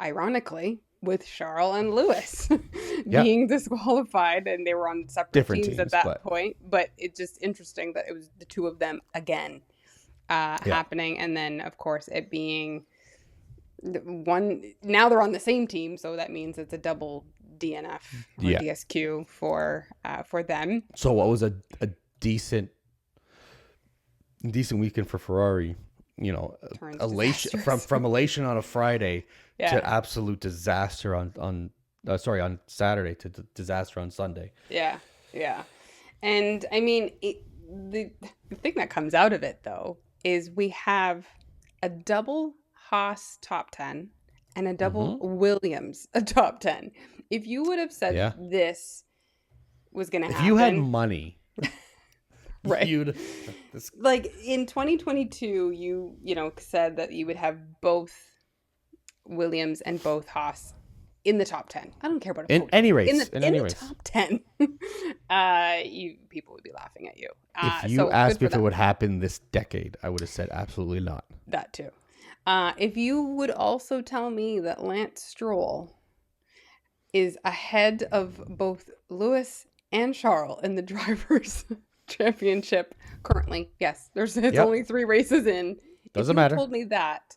ironically, with Charles and Lewis being disqualified, and they were on separate teams at that point. But it's just interesting that it was the two of them again happening. And then, of course, it being one. Now they're on the same team, so that means it's a double DNF or DSQ for them. So what was a decent weekend for Ferrari? Elation from elation on a Friday to absolute disaster on Saturday to disaster on Sunday. Yeah. And I mean, the thing that comes out of it though is we have a double Haas top 10 and a double Mm-hmm. Williams a top 10. If you would have said Yeah. this was going to If you had happen, money, right? you'd. This, Like in 2022, you know said that you would have both Williams and both Haas in the top 10. I don't care about a in podium. any race. In any the race. top 10. You people would be laughing at you. If you So asked good me for if it them. would happen this decade, I would have said absolutely not. That too. If you would also tell me that Lance Stroll is ahead of both Lewis and Charles in the drivers' championship currently, yes, it's Yep. only 3 races in. Doesn't if you matter. told me that,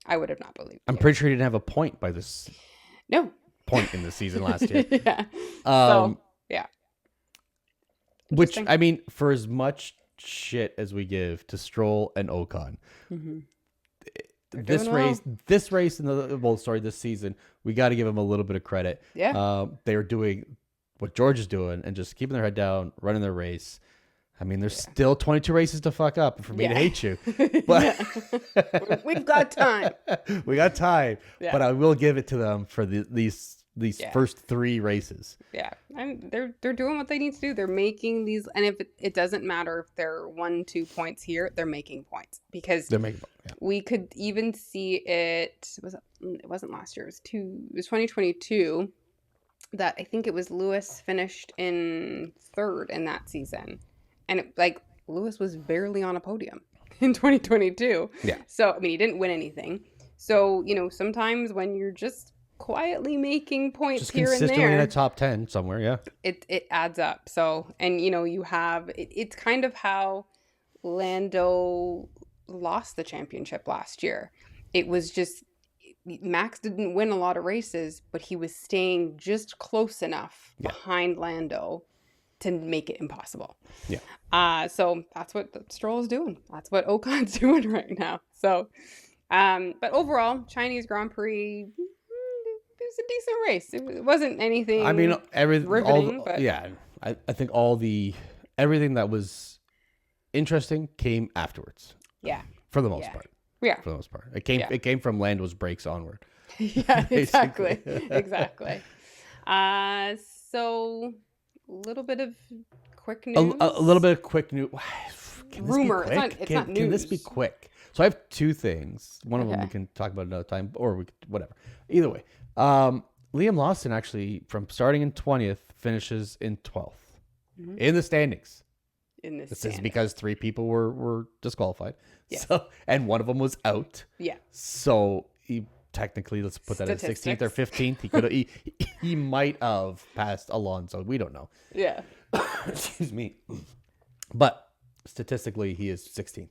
I would have not believed I'm you. pretty sure he didn't have a point by this No. point in the season last year. Yeah. Um, yeah. Which, Interesting. I mean, for as much shit as we give to Stroll and Ocon, Mm-hmm. this doing well. race, this season, we got to give them a little bit of credit. Yeah. They are doing what George is doing and just keeping their head down, running their race. I mean, there's still 22 races to fuck up for me to hate you, but We've got time. we got time. Yeah. But I will give it to them for these Yeah. first 3 races. Yeah, and they're doing what they need to do. They're making these, and if it doesn't matter if they're 1-2 points here, they're making points because They're making, yeah. we could even see it. It wasn't last year. It was 2022. That I think it was Lewis finished in 3rd in that season, and Lewis was barely on a podium in 2022. Yeah. So I mean, he didn't win anything. So sometimes when you're just quietly making points Just here and consistently there, in a top 10 somewhere, yeah. it adds up. So, and you have it's kind of how Lando lost the championship last year. It was just Max didn't win a lot of races, but he was staying just close enough behind Lando to make it impossible. Yeah. So that's what Stroll is doing. That's what Ocon's doing right now. So, but overall, Chinese Grand Prix, it was a decent race. It wasn't anything. I mean, riveting, but I think everything that was interesting came afterwards. Yeah. For the most part. Yeah. For the most part. It came from Lando's brakes onward. Yeah, exactly. Basically. Exactly. So a little bit of quick news. A little bit of quick news. Can this Rumor. be quick? It's not news. Can this be quick? So I have 2 things. One of them Okay. we can talk about another time, or we could, whatever. Either way, Liam Lawson actually, from starting in 20th, finishes in 12th in the standings. In this This is because 3 people were disqualified. Yes. So, and one of them was out. Yeah. So he technically, let's put that at 16th or 15th. He could he might have passed Alonso. We don't know. Yeah. Excuse me. But statistically, he is 16th.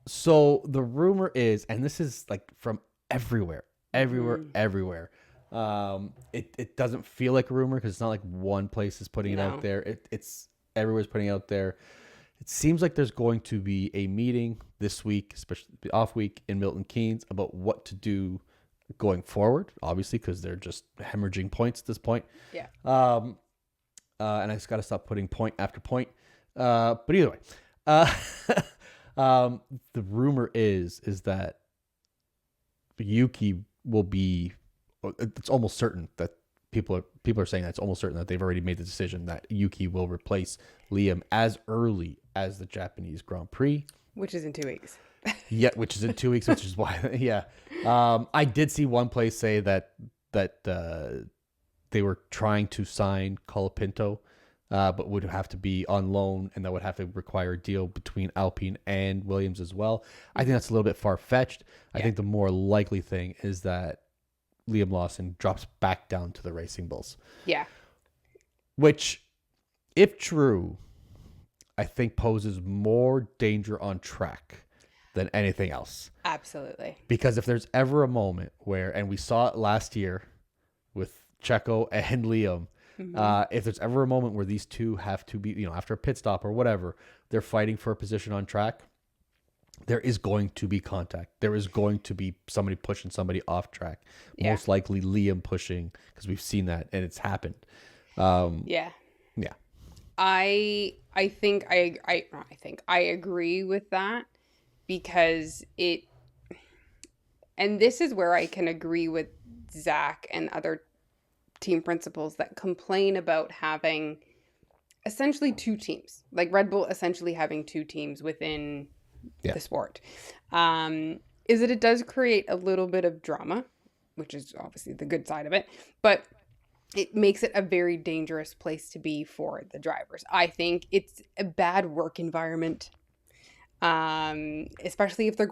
So the rumor is, and this is like from everywhere. It doesn't feel like a rumor because it's not like one place is putting it No. out there. It's everywhere's putting it out there. It seems like there's going to be a meeting this week, especially the off week in Milton Keynes, about what to do going forward. Obviously, because they're just hemorrhaging points at this point. Yeah. And I just got to stop putting point after point. But either way, the rumor is that Yuki will be. It's almost certain that people are saying that it's almost certain that they've already made the decision that Yuki will replace Liam as early as the Japanese Grand Prix. Which is in 2 weeks. Yeah, which is in 2 weeks, which is why. Yeah, I did see one place say that they were trying to sign Colapinto, but would have to be on loan, and that would have to require a deal between Alpine and Williams as well. I think that's a little bit far fetched. I think the more likely thing is that Liam Lawson drops back down to the Racing Bulls. Yeah. Which, if true, I think poses more danger on track than anything else. Absolutely. Because if there's ever a moment where, and we saw it last year with Checo and Liam, if there's ever a moment where these two have to be, after a pit stop or whatever, they're fighting for a position on track, there is going to be contact. There is going to be somebody pushing somebody off track. Yeah. Most likely Liam pushing, because we've seen that and it's happened. Yeah. Yeah. I think I agree with that. because and this is where I can agree with Zach and other team principals that complain about having essentially two teams, like Red Bull essentially having two teams within the sport, is that it does create a little bit of drama, which is obviously the good side of it, but it makes it a very dangerous place to be for the drivers. I think it's a bad work environment, especially if they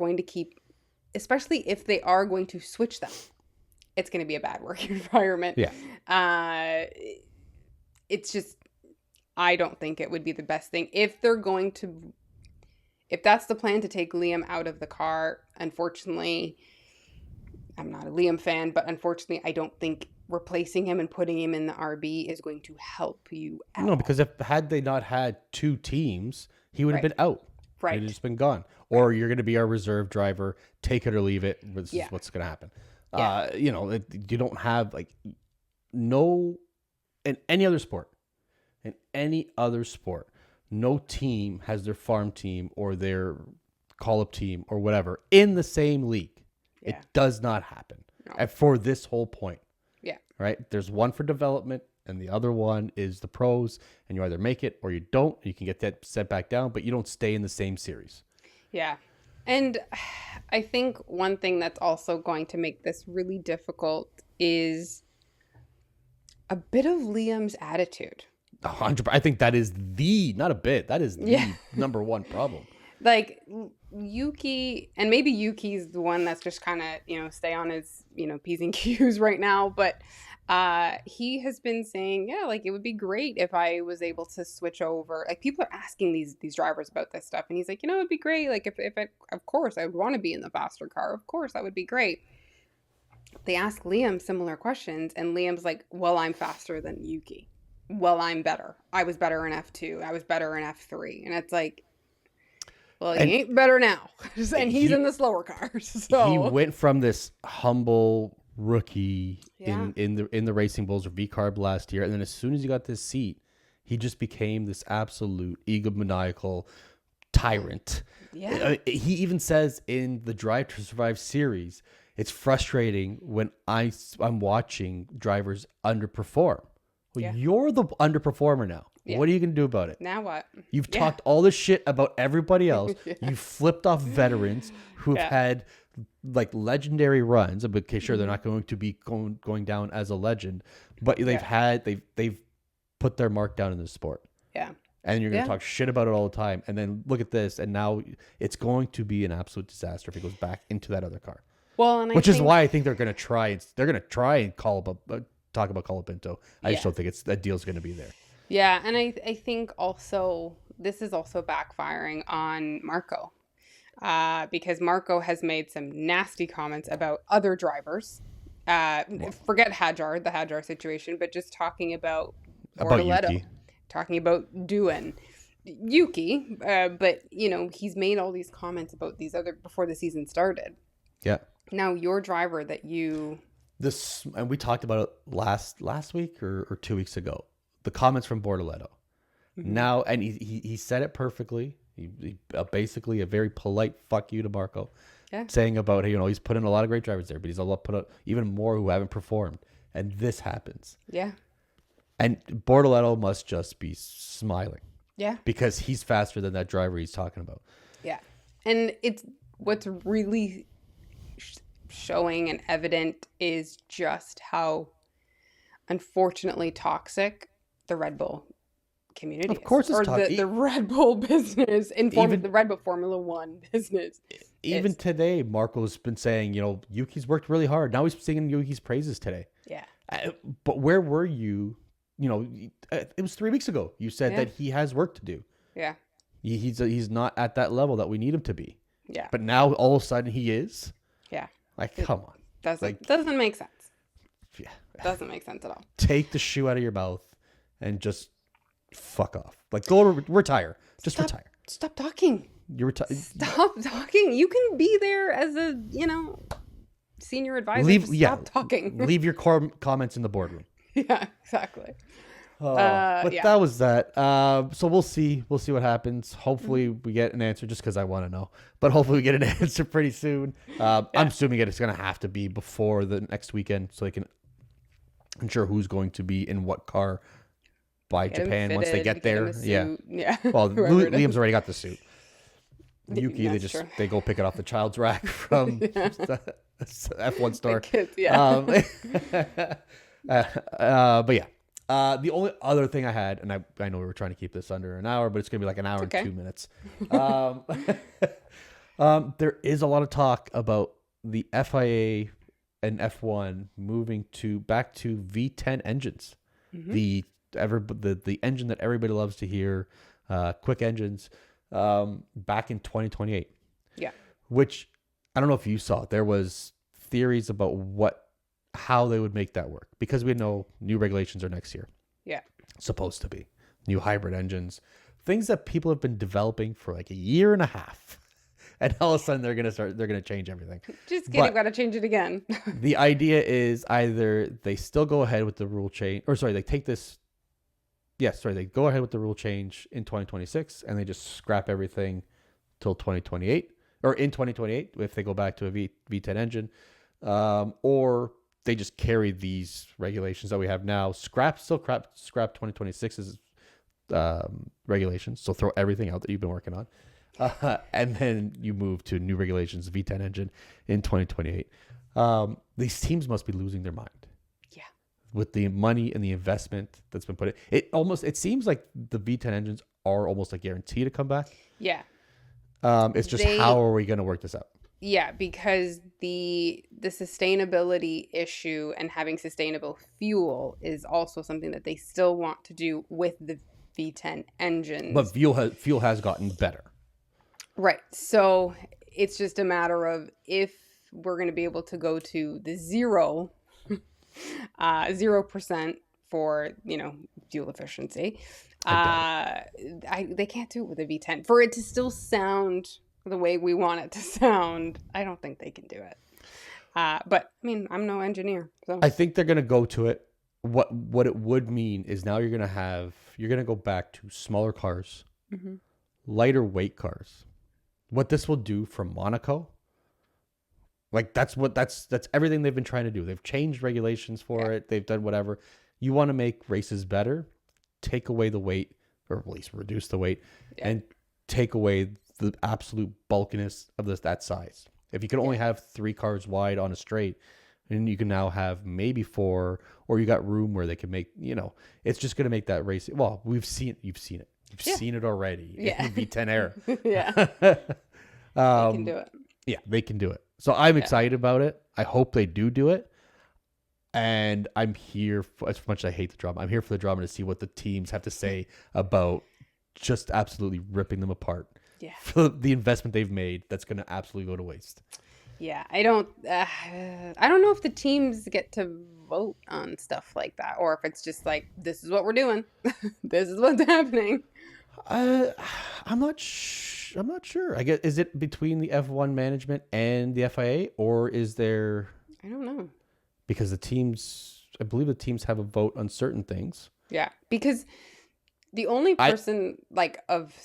are going to switch them. It's going to be a bad work environment. Yeah. It's just, I don't think it would be the best thing. If that's the plan, to take Liam out of the car, unfortunately, I'm not a Liam fan, but unfortunately, I don't think replacing him and putting him in the RB is going to help you out. No, because had they not had two teams, he would have been out. Right. He'd have just been gone. Or you're going to be our reserve driver, take it or leave it. This is what's going to happen. Yeah. You don't have in any other sport, no team has their farm team or their call-up team or whatever in the same league. Yeah. It does not happen. No. For this whole point. Yeah. Right? There's one for development and the other one is the pros, and you either make it or you don't. You can get that set back down, but you don't stay in the same series. Yeah. And I think one thing that's also going to make this really difficult is a bit of Liam's attitude. 100%. I think that is not a bit. That is the number one problem. Like Yuki, and maybe Yuki's the one that's just kind of, stay on his, P's and Q's right now. But he has been saying, it would be great if I was able to switch over. Like, people are asking these drivers about this stuff. And he's like, it'd be great. Like, of course, I would want to be in the faster car. Of course, that would be great. They ask Liam similar questions. And Liam's like, well, I'm faster than Yuki. Well, I'm better. I was better in F2. I was better in F3. And it's like, well, he ain't better now. And he's in the slower cars. So he went from this humble rookie in the Racing Bulls or V-Carb last year, and then as soon as he got this seat, he just became this absolute egomaniacal tyrant. Yeah. He even says in the Drive to Survive series, it's frustrating when I'm watching drivers underperform. Well, you're the underperformer now. Yeah. What are you going to do about it? Now what? You've talked all this shit about everybody else. You've flipped off veterans who have had like legendary runs. Okay, sure, they're not going to be going down as a legend, but they've put their mark down in the sport. Yeah. And you're going to talk shit about it all the time. And then look at this. And now it's going to be an absolute disaster if it goes back into that other car. Well, and which is why I think they're going to try and talk about Colapinto. I just don't think that deal's going to be there. Yeah, and I think also this is also backfiring on Marco, because Marco has made some nasty comments about other drivers. Forget the Hadjar situation, but just talking about Yuki. Talking about Doohan. Yuki, but he's made all these comments about these other before the season started. Yeah. Now your driver that and we talked about it last week or 2 weeks ago. The comments from Bortoleto. Mm-hmm. Now, and he said it perfectly. He basically a very polite fuck you to Marco, saying about he's put in a lot of great drivers there, but he's put up even more who haven't performed, and this happens. Yeah. And Bortoleto must just be smiling. Yeah. Because he's faster than that driver he's talking about. Yeah, and it's what's really showing and evident is just how unfortunately toxic the Red Bull community of course is. The Red Bull business the Red Bull Formula One business. Even today, Marco's been saying, Yuki's worked really hard. Now he's singing Yuki's praises today. Yeah. But where were you? It was 3 weeks ago. You said that he has work to do. Yeah. He's not at that level that we need him to be. Yeah. But now all of a sudden he is. Yeah. Like, come on. Doesn't make sense. Yeah. Doesn't make sense at all. Take the shoe out of your mouth and just fuck off. Like, go retire. Just retire. Stop talking. You're retired. Stop talking. You can be there as a, senior advisor. Stop talking. Leave your comments in the boardroom. Yeah, exactly. But Yeah. that was that. So we'll see. We'll see what happens. Hopefully we get an answer, just because I want to know. But hopefully we get an answer pretty soon. I'm assuming it's going to have to be before the next weekend, so they can ensure who's going to be in what car by Japan once they get there. Yeah. Well, Liam's already got the suit. Yuki, they go pick it off the child's rack from the F1 store. Kids, yeah. But yeah. The only other thing I had, and I know we were trying to keep this under an hour, but it's gonna be like an hour and 2 minutes. There is a lot of talk about the FIA and F1 moving back to V10 engines. Mm-hmm. The engine that everybody loves to hear, quick engines, back in 2028. Yeah. Which I don't know if you saw. There was theories about how they would make that work, because we know new regulations are next year. Yeah. Supposed to be new hybrid engines, things that people have been developing for like a year and a half. And all of a sudden they're going to change everything. Just kidding. Got to change it again. The idea is either they still go ahead with the rule change, or sorry, they take this. Yes, sorry, they go ahead with the rule change in 2026 and they just scrap everything till 2028, or in 2028 if they go back to a V10 engine, or they just carry these regulations that we have now, scrap 2026's regulations. So throw everything out that you've been working on. And then you move to new regulations, V10 engine in 2028. These teams must be losing their mind. Yeah. With the money and the investment that's been put in. It seems like the V10 engines are almost like guaranteed to come back. Yeah. It's just how are we going to work this out? Yeah, because the sustainability issue and having sustainable fuel is also something that they still want to do with the V10 engines. But fuel has gotten better. Right. So it's just a matter of if we're going to be able to go to the 0% for, fuel efficiency. They can't do it with a V10. For it to still sound the way we want it to sound, I don't think they can do it. But I mean, I'm no engineer, so I think they're gonna go to it. What it would mean is now you're gonna go back to smaller cars, mm-hmm. lighter weight cars. What this will do for Monaco, like that's everything they've been trying to do. They've changed regulations for it. They've done whatever. You want to make races better, take away the weight, or at least reduce the weight, and take away the absolute bulkiness of that size. If you can only have 3 cars wide on a straight, and you can now have maybe 4, or you got room where they can make, it's just going to make that race. Well, you've seen it. You've seen it already in the V10 era. They can do it. Yeah, they can do it. So I'm excited about it. I hope they do it. And I'm here, as much as I hate the drama, I'm here for the drama to see what the teams have to say about just absolutely ripping them apart. Yeah. For the investment they've made, that's going to absolutely go to waste. Yeah, I don't know if the teams get to vote on stuff like that, or if it's just like, this is what we're doing, this is what's happening. I'm not sure. I guess, is it between the F1 management and the FIA, or is there? I don't know. Because I believe the teams have a vote on certain things. Yeah, because the only person of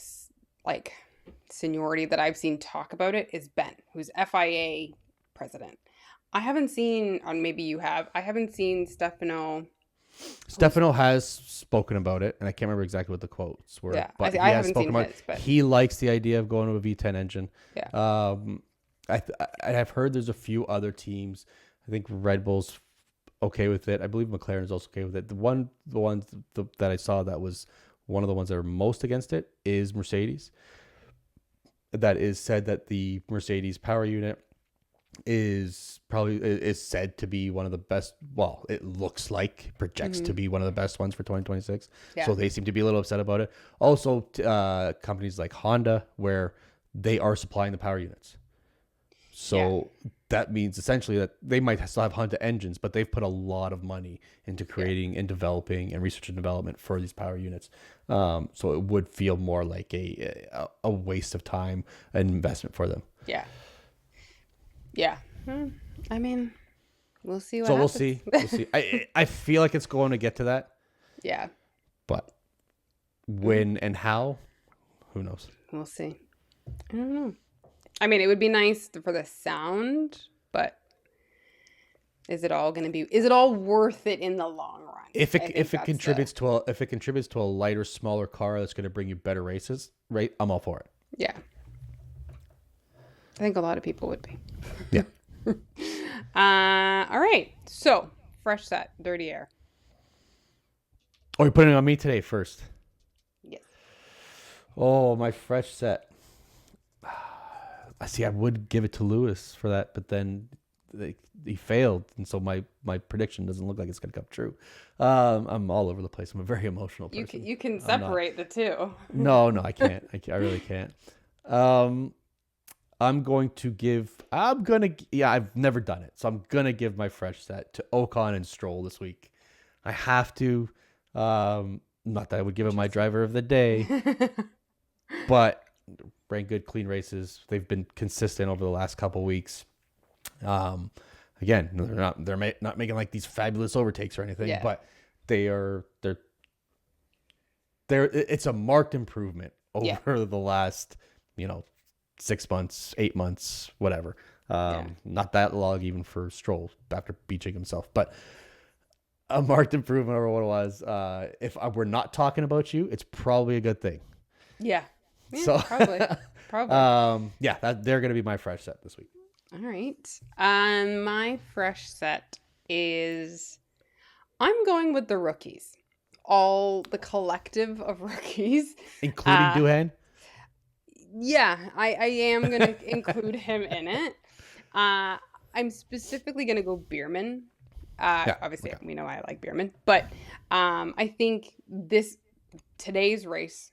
seniority that I've seen talk about it is Ben, who's FIA president. I haven't seen, or maybe you have, I haven't seen Stefano. Stefano has spoken about it, and I can't remember exactly what the quotes were. Yeah, but I haven't seen his, but he likes the idea of going to a V10 engine. Yeah. I've heard there's a few other teams. I think Red Bull's okay with it. I believe McLaren is also okay with it. The ones that I saw that was one of the ones that are most against it is Mercedes. That is said that the Mercedes power unit is said to be one of the best. Well, it looks like projects to be one of the best ones for 2026. Yeah. So they seem to be a little upset about it. Also, companies like Honda, where they are supplying the power units. So that means essentially that they might still have Honda engines, but they've put a lot of money into creating and developing and research and development for these power units. So it would feel more like a waste of time and investment for them. Yeah. Yeah. I mean, we'll see what happens. We'll see. I feel like it's going to get to that. Yeah. But when and how, who knows? We'll see. I don't know. I mean, it would be nice for the sound, but is it all worth it in the long run? If it contributes to a lighter, smaller car that's going to bring you better races, right? I'm all for it. Yeah. I think a lot of people would be. Yeah. All right. So, fresh set, dirty air. Oh, you're putting it on me today first. Yes. Oh, my fresh set. I see. I would give it to Lewis for that, but then he failed, and so my prediction doesn't look like it's going to come true. I'm all over the place. I'm a very emotional person. You can separate the two. No, I can't. I really can't. I've never done it, so I'm gonna give my fresh set to Ocon and Stroll this week. I have to. Not that I would give him my driver of the day, but ran good, clean races. They've been consistent over the last couple weeks. Again, they're not making like these fabulous overtakes or anything, but they're it's a marked improvement over the last 6 months, 8 months, whatever. Not that long even for Stroll after beaching himself, but a marked improvement over what it was. If we're not talking about you, it's probably a good thing. Yeah. So probably. They're going to be my fresh set this week. All right. My fresh set is, I'm going with the rookies. All the collective of rookies. Including Doohan? Yeah, I am going to include him in it. I'm specifically going to go Bierman. Obviously, we know I like Bierman. But I think today's race,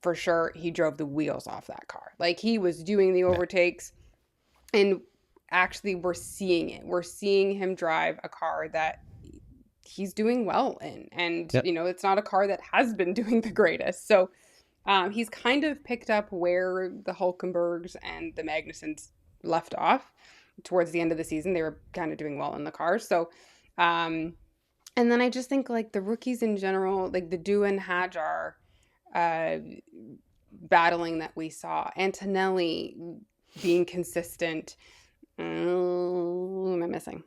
for sure, he drove the wheels off that car. Like, he was doing the overtakes. And actually, we're seeing it. We're seeing him drive a car that he's doing well in. And, it's not a car that has been doing the greatest. So he's kind of picked up where the Hulkenbergs and the Magnusens left off towards the end of the season. They were kind of doing well in the car. So, and then I just think like the rookies in general, like the Doohan Hadjar battling that we saw, Antonelli being consistent. Who am I missing?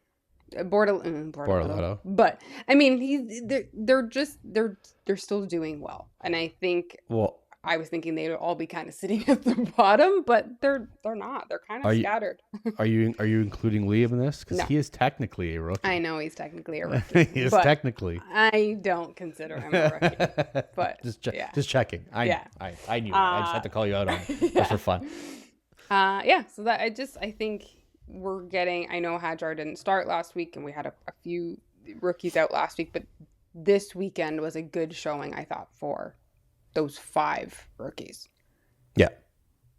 Bortoleto. But I mean, they're still doing well, and I think. Well, I was thinking they would all be kind of sitting at the bottom, but they're not. They're kind of scattered. Are you including Liam in this? Because he is technically a rookie. I know he's technically a rookie. He is technically. I don't consider him a rookie. But just checking. I knew. I just had to call you out on it just for fun. So that I think we're getting. I know Hadjar didn't start last week, and we had a few rookies out last week, but this weekend was a good showing, I thought, for those 5 rookies. Yeah,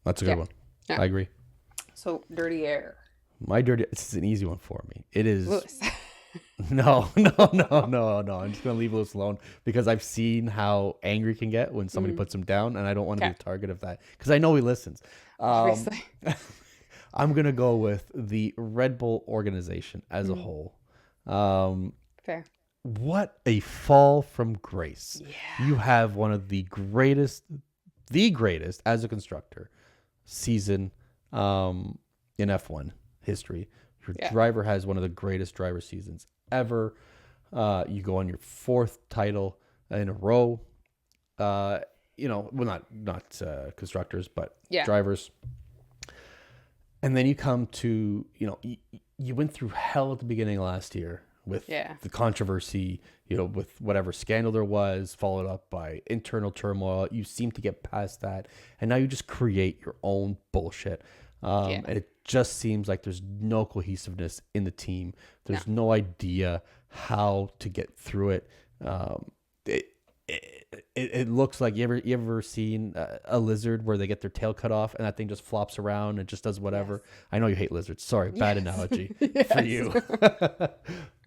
that's a good one. Yeah. I agree. So, dirty air. This is an easy one for me. It is. Lewis. No. I'm just gonna leave Lewis alone because I've seen how angry he can get when somebody puts him down, and I don't want to be the target of that because I know he listens. Obviously. I'm gonna go with the Red Bull organization as a whole. Fair. What a fall from grace. Yeah. You have one of the greatest as a constructor season in F1 history. Your driver has one of the greatest driver seasons ever. You go on your 4th title in a row. Well, not constructors, but drivers. And then you come to, you went through hell at the beginning of last year with the controversy, with whatever scandal there was, followed up by internal turmoil. You seem to get past that, and now you just create your own bullshit. And it just seems like there's no cohesiveness in the team. There's no idea how to get through it. It looks like you ever seen a lizard where they get their tail cut off and that thing just flops around and just does whatever. Yes. I know you hate lizards. Sorry, bad analogy for you.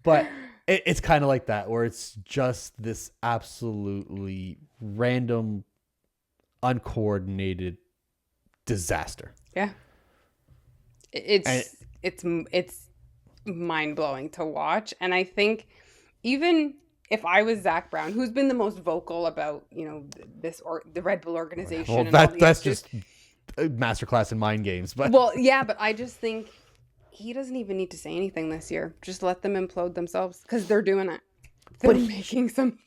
But it's kind of like that, where it's just this absolutely random, uncoordinated disaster. Yeah. It's mind blowing to watch, and I think even if I was Zach Brown, who's been the most vocal about, this or the Red Bull organization. Well, that's just a masterclass in mind games. But well, yeah, but I just think he doesn't even need to say anything this year. Just let them implode themselves because they're doing it. They're making them.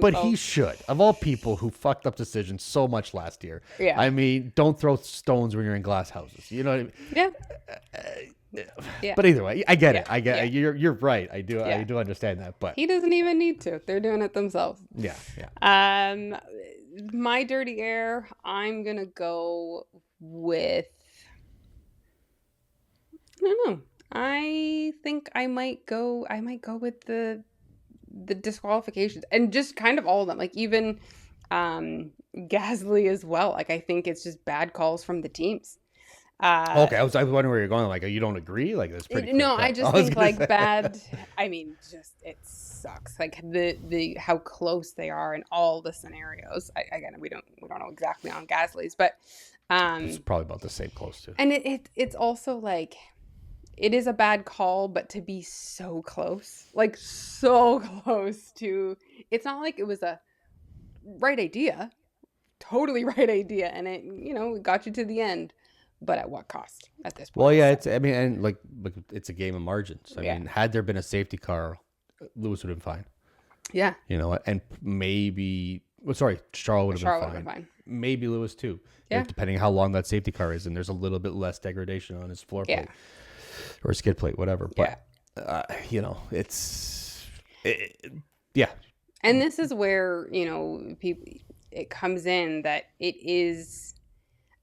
But he should. Of all people who fucked up decisions so much last year. Yeah. I mean, don't throw stones when you're in glass houses. You know what I mean? Yeah. Yeah. But either way, I get it. I get it. You're right. I do understand that. But he doesn't even need to. They're doing it themselves. Yeah. Yeah. My dirty air, I'm gonna go with. I don't know. I think I might go with the disqualifications and just kind of all of them. Like even Gasly as well. Like I think it's just bad calls from the teams. Okay, I was wondering where you're going. Like, you don't agree? Like, that's pretty. No, I just think like bad. I mean, just it sucks. Like the how close they are in all the scenarios. Again, we don't know exactly on Gasly's, but it's probably about the same close to. And it's also like it is a bad call, but to be so close, like so close to, it's not like it was a right idea, totally right idea, and it got you to the end. But at what cost at this point? Well, yeah, and like it's a game of margins. I mean, had there been a safety car, Lewis would have been fine. Yeah. And maybe, Charles would have been fine. Maybe Lewis too. Yeah. Depending how long that safety car is, and there's a little bit less degradation on his floor plate or skid plate, whatever. But yeah. And this is where it comes in that it is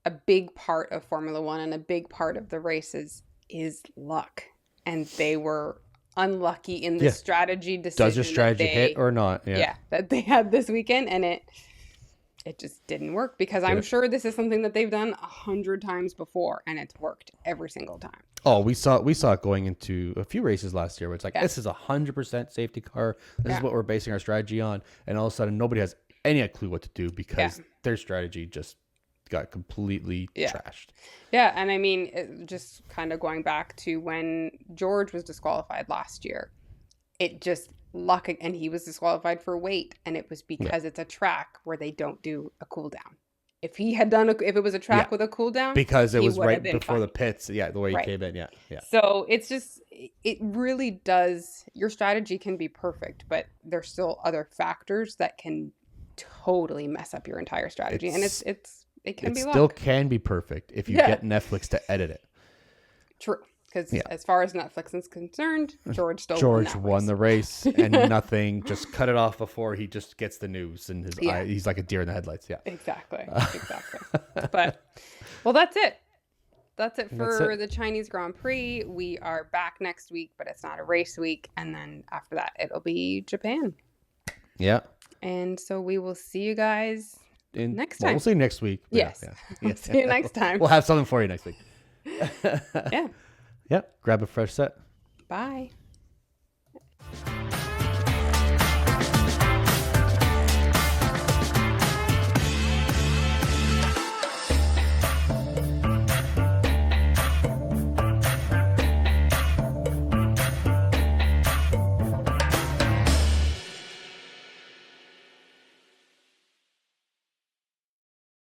a big part of Formula One and a big part of the races is luck. And they were unlucky in the strategy decision. Does your strategy hit or not? Yeah. That they had this weekend, and it just didn't work because I'm sure this is something that they've done 100 times before, and it's worked every single time. Oh, we saw it going into a few races last year where it's like, this is 100% safety car. This is what we're basing our strategy on. And all of a sudden, nobody has any clue what to do because their strategy just got completely trashed. Yeah, and I mean, just kind of going back to when George was disqualified last year, it just luck, and he was disqualified for weight, and it was because it's a track where they don't do a cool down. If he had done if it was a track with a cool down, because it was right before the pits, the way he came in, So it's just, it really does. Your strategy can be perfect, but there's still other factors that can totally mess up your entire strategy, and it can be luck. Still can be perfect if you get Netflix to edit it. True. Because as far as Netflix is concerned, George won the race and nothing. Just cut it off before he just gets the news, and his eye, he's like a deer in the headlights. Yeah, exactly. But that's it. That's it for the Chinese Grand Prix. We are back next week, but it's not a race week, and then after that, it'll be Japan. Yeah. And so we will see you guys next time. We'll see you next week. Yes. We'll see you next time. We'll have something for you next week. Yeah. Yep. Grab a fresh set. Bye.